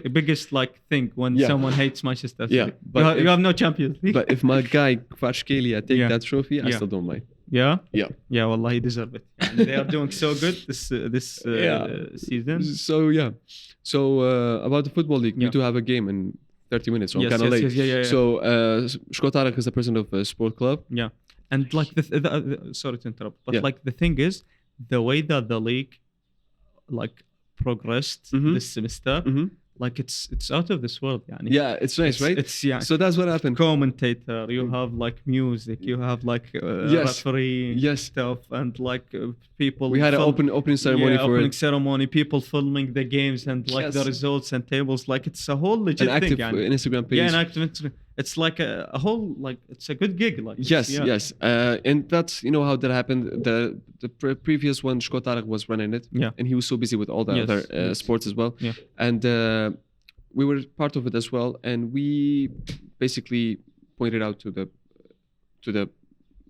the biggest like thing when Yeah. someone hates Manchester City. Yeah, but you have no Champions League. But if my guy Kvaratskhelia take Yeah. that trophy, I Yeah. still don't mind. Yeah. Yeah. Yeah. Wallah, he deserve it. And they are doing so good this Yeah. season. So yeah. So about the football league, we Yeah. do have a game in 30 minutes. So I'm Yes, kind of yes, late. yes, yeah. So Shko Fitk is the president of a sport club. Yeah. And like sorry to interrupt, but Yeah. like the thing is, the way that the league like progressed Mhm. this semester, Mhm. like it's out of this world. Yani. Yeah, it's nice, right? It's yeah. So that's what happened. Commentator, you have like music, you have like Yes. referee Yes. stuff, and like people. We had an opening ceremony for opening it. ceremony, people filming the games and like the Yes. results and tables. Like it's a whole legit An active thing. Yani. Instagram page. Yeah, an active Instagram. It's like a whole like it's a good gig. Like Yes, yeah. yes, and that's how that happened. The previous one, Shko Fitk was running it, Yeah. and he was so busy with all the Yes, other yes. sports as well. Yeah. And we were part of it as well, and we basically pointed out to the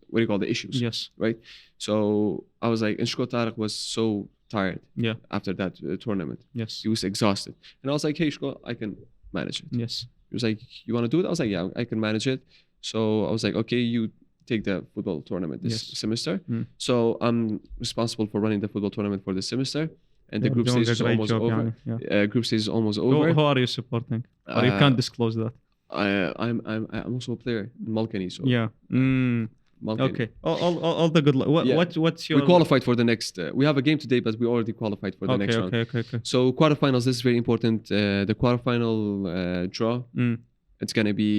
what do you call the issues, Yes. right? So I was like, and Shko Fitk was so tired Yeah. after that tournament. Yes. He was exhausted, and I was like, hey, Shko, I can manage it. Yes. He was like, you want to do it? I was like, yeah, I can manage it. So I was like, okay, you take the football tournament this Yes. semester. Mm. So I'm responsible for running the football tournament for this semester. And the You're group doing stage a is great almost job, over. yani. Yeah. Group stage is almost over. Who are you supporting? Or you can't disclose that. I'm also a player in Malkani. So Yeah. Mm. Malkani. Okay. All the good luck. Yeah. What's your? We qualified for the next. We have a game today, but we already qualified for the next round. Okay. So quarterfinals, this is very important. The quarterfinal draw, Mm. it's gonna be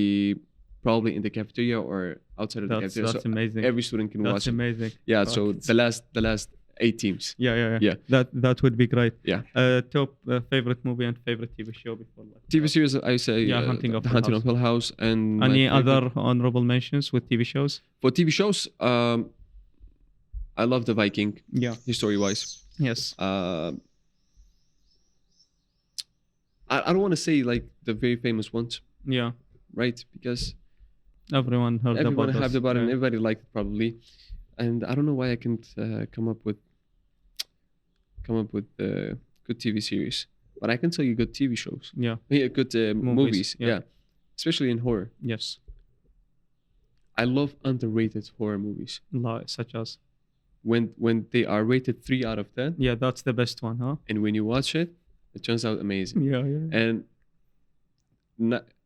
probably in the cafeteria or outside of the cafeteria. That's So amazing. every student can That's watch it. amazing. Yeah. Fuck, So it's- the last 8 teams. Yeah. Yeah. That would be great. Yeah. Top favorite movie and favorite TV show before that. TV series, I say, Yeah, Hunting of Hill Hunting House. of Hill House, and my Any favorite- other honorable mentions with TV shows? for TV shows. I love The Viking, Yeah. history-wise. Yes. I don't want to say like the very famous ones, Yeah. right? Because Everyone heard everyone about heard us. about it, and Yeah. everybody liked it probably. And I don't know why I can't come up with good TV series, but I can tell you good TV shows. Yeah. Yeah, good movies. yeah. Yeah, especially in horror. Yes. I love underrated horror movies Such as. when they are rated 3 out of 10, Yeah, that's the best one, huh? and when you watch it, it turns out amazing. Yeah. And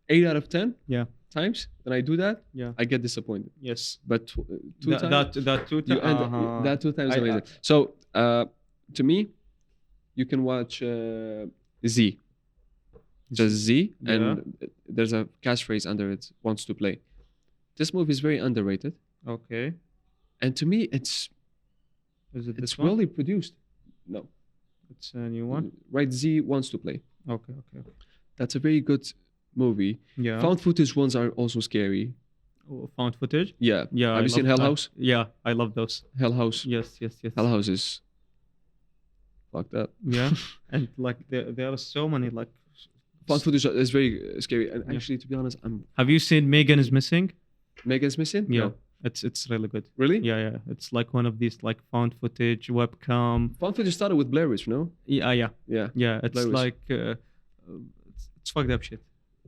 8 out of 10 Yeah. times when I do that, Yeah. I get disappointed. Yes. But two times, That two you times. end that 2 times I- amazing. So to me, you can watch Z, just Z, and there's a catchphrase under it, wants to play. This movie is very underrated, Okay. and to me, it's Is it this it's one? well produced. No, It's a new one. right? Z wants to play. Okay. That's a very good movie. Yeah. Found footage ones are also scary. Found footage. Yeah. Yeah. Have you seen Hell House? Yeah, I love those. Hell House. Yes. Hell House is fucked up. Yeah. And like there are so many like. Found footage is very scary. And Yeah. actually, to be honest, Have you seen Megan is Missing? Megan's missing. Yeah. No. It's really good. Really? Yeah. It's like one of these like found footage webcam. Found footage started with Blair Witch, no? Yeah. Yeah. It's Blair Witch. like it's fucked up shit.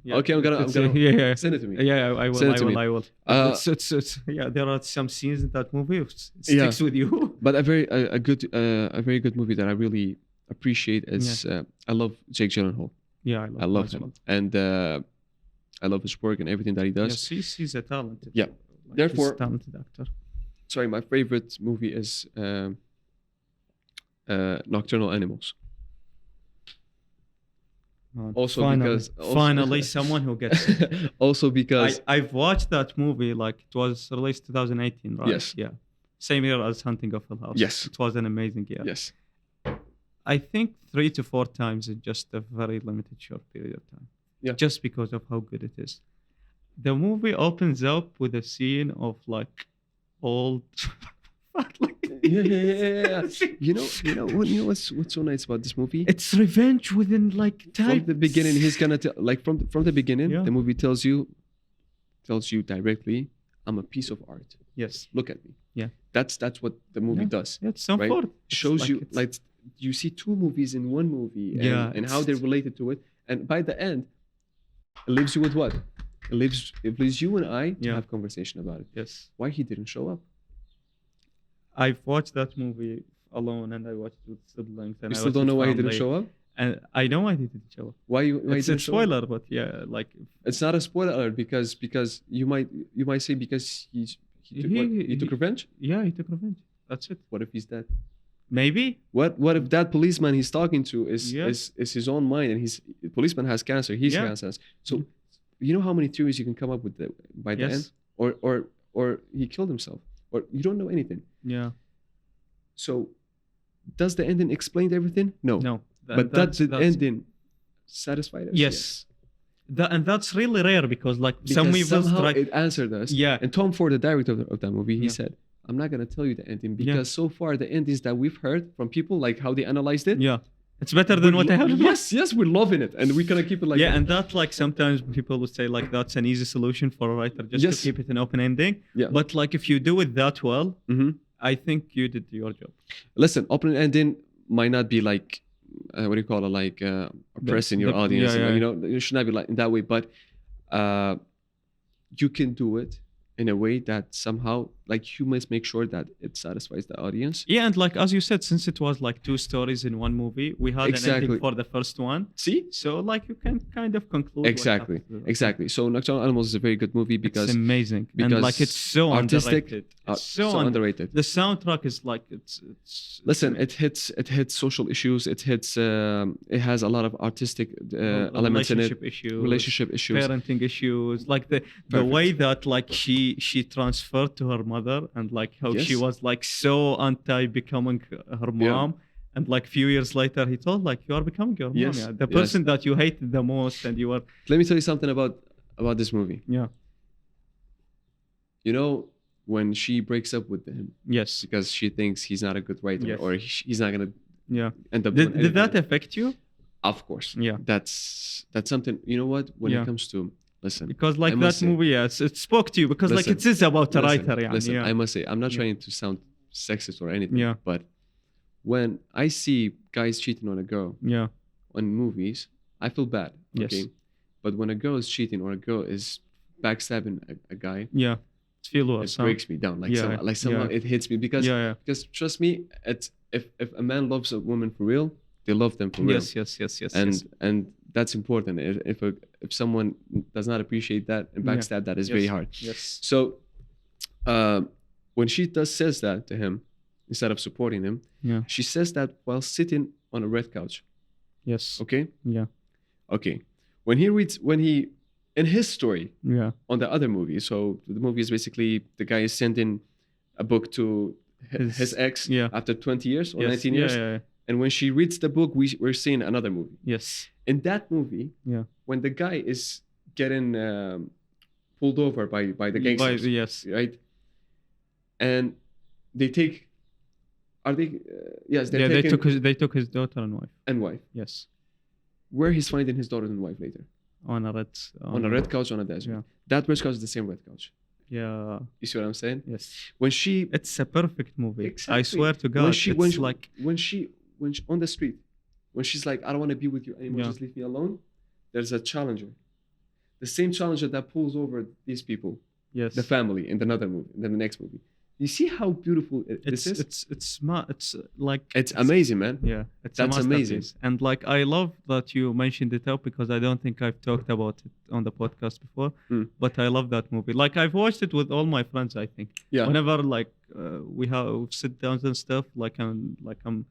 Yeah. Okay, I'm gonna yeah. send it to me. Yeah, I will. Send it to me. I will. It's yeah. There are some scenes in that movie. It sticks with you. But a very good movie that I really appreciate is I love Jake Gyllenhaal. Yeah, I love him, and I love his work and everything that he does. Yes, he's a talented. Yeah. Like, Therefore- he's a talented actor. Sorry, my favorite movie is Nocturnal Animals. Also finally someone who gets it. Also because I've watched that movie, like it was released 2018, right? Yes. Yeah. Same year as Hunting of Hill House. Yes. It was an amazing year. yes, I think 3 to 4 times in just a very limited short period of time. Yeah. Just because of how good it is. The movie opens up with a scene of like old yeah. You know what's so nice about this movie? It's revenge within like time. From the beginning, he's gonna tell, like from the beginning, Yeah. the movie tells you tells you directly, I'm a piece of art. Yes. Look at me. Yeah. That's what the movie does. Yeah, it's some right? forth. Shows you like you see two movies in one movie and how they're related to it. And by the end, it leaves you with what? It leaves you and I to have conversation about it. Yes. Why he didn't show up? I've watched that movie alone and I watched it with siblings. And you still don't know why he didn't show up? And I know why he didn't show up. Why it's a spoiler, but like it's not a spoiler alert because you might say because he took revenge. Yeah, he took revenge. That's it. What if he's dead? Maybe. What if that policeman he's talking to is his own mind and the policeman has cancer. He's cancer. So you know how many theories you can come up with by the end, or he killed himself, or you don't know anything. Yeah. So does the ending explain everything? No. But that's the ending satisfied us. Yes. And that's really rare because some movies somehow it answered us. Yeah. And Tom Ford, the director of that movie, he said, I'm not going to tell you the ending because so far the endings that we've heard from people, like how they analyzed it. Yeah. It's better than what I have. Yes, we're loving it. And we're going to keep it like that. Yeah, and that sometimes people would say that's an easy solution for a writer just to keep it an open ending. Yeah. But if you do it that well, I think you did your job. Listen, open ending might not be what do you call it? Oppressing your audience. You should not be in that way. But you can do it in a way that somehow you must make sure that it satisfies the audience. Yeah, and as you said, since it was two stories in one movie, we had an ending for the first one. See? So you can kind of conclude. Exactly. So Nocturnal Animals is a very good movie because it's amazing. And it's so artistic. Underrated. It's so underrated. The soundtrack is it's listen, it hits social issues. It hits it has a lot of artistic elements in it. Relationship issues. Parenting issues. The way that she transferred to her mother and how she was so anti becoming her mom and few years later he told you are becoming your mom, the person that you hated the most and you are. Let me tell you something about this movie. When she breaks up with him because she thinks he's not a good writer or he's not gonna end up did that affect you? Of course. That's something. You know what, when it comes to listen, because that movie, it spoke to you because it is about a writer. Listen, I must say, I'm not trying to sound sexist or anything, but when I see guys cheating on a girl on movies, I feel bad. Okay, but when a girl is cheating or a girl is backstabbing a guy, it breaks me down. Somehow it hits me because trust me, if a man loves a woman for real, they love them for real. Yes. And that's important. If someone does not appreciate that and backstab that is very hard. Yes. So when she says that to him, instead of supporting him, she says that while sitting on a red couch. Yes. Okay? Yeah. Okay. When he in his story on the other movie, so the movie is basically the guy is sending a book to his ex after 20 years or 19 years. And when she reads the book, we're seeing another movie. Yes. In that movie, when the guy is getting pulled over by the gangsters, right? And they take, are they? Yes, they took his daughter and wife. Yes. Where he's finding his daughter and wife later? On a red couch on a desert. Yeah. That red couch is the same red couch. Yeah. You see what I'm saying? Yes. It's a perfect movie. Exactly. I swear to God. When she on the street, when she's like, I don't want to be with you anymore, just leave me alone. There's a challenger, the same challenger that pulls over these people. Yes. The family in another movie, in the next movie. You see how beautiful this is? It's amazing, man. Yeah, that's amazing. And I love that you mentioned it up because I don't think I've talked about it on the podcast before. But I love that movie. I've watched it with all my friends. I think. Yeah. Whenever we have sit downs and stuff, I'm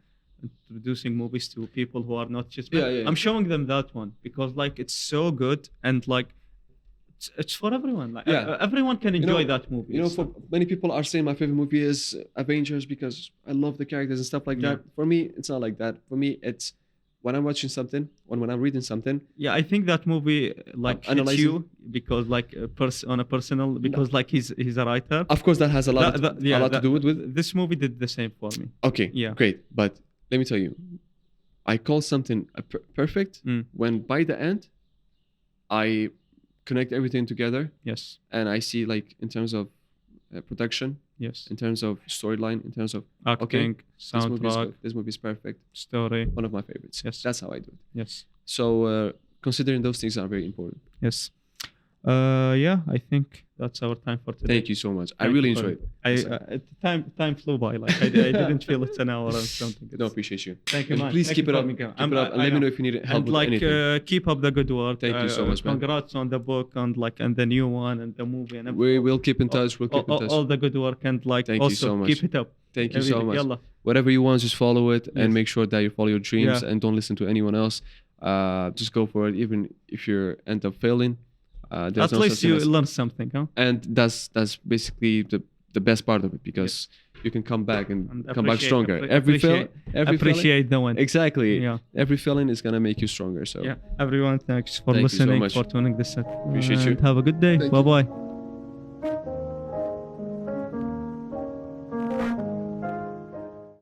introducing movies to people who are not just. I'm showing them that one because it's so good and it's for everyone. Everyone can enjoy that movie. For many people are saying my favorite movie is Avengers because I love the characters and stuff like that. For me, it's not like that. For me, it's when I'm watching something, when I'm reading something. Yeah, I think that movie hits you because on a personal because he's a writer. Of course, that has a lot to do with this movie. Did the same for me. Okay, great. But let me tell you, I call something perfect when by the end, I connect everything together. Yes. And I see like in terms of production. Yes. In terms of storyline, in terms of acting, soundtrack, this movie is perfect. Story. One of my favorites. Yes. That's how I do it. Yes. So considering those things are very important. Yes. Yeah, I think that's our time for today. Thank you so much. I really enjoyed it. Time flew by. Like I didn't feel it's an hour or something. No, appreciate you. Thank you, man. Please keep it up. And let me know if you need help with anything. Keep up the good work. Thank you so much, man. Congrats on the book and the new one and the movie and everything. We will keep in touch. We'll keep in touch. All the good work and Thank also you so much. keep it up. Thank you so much. Yalla. Whatever you want, just follow it and make sure that you follow your dreams and don't listen to anyone else. Just go for it, even if you end up failing. At least you learn something, huh? And that's basically the best part of it, because you can come back and come back stronger. Appreciate the one. Exactly. Yeah. Every feeling is gonna make you stronger. So everyone, thanks for listening, for tuning this. Appreciate you. Have a good day. Bye bye.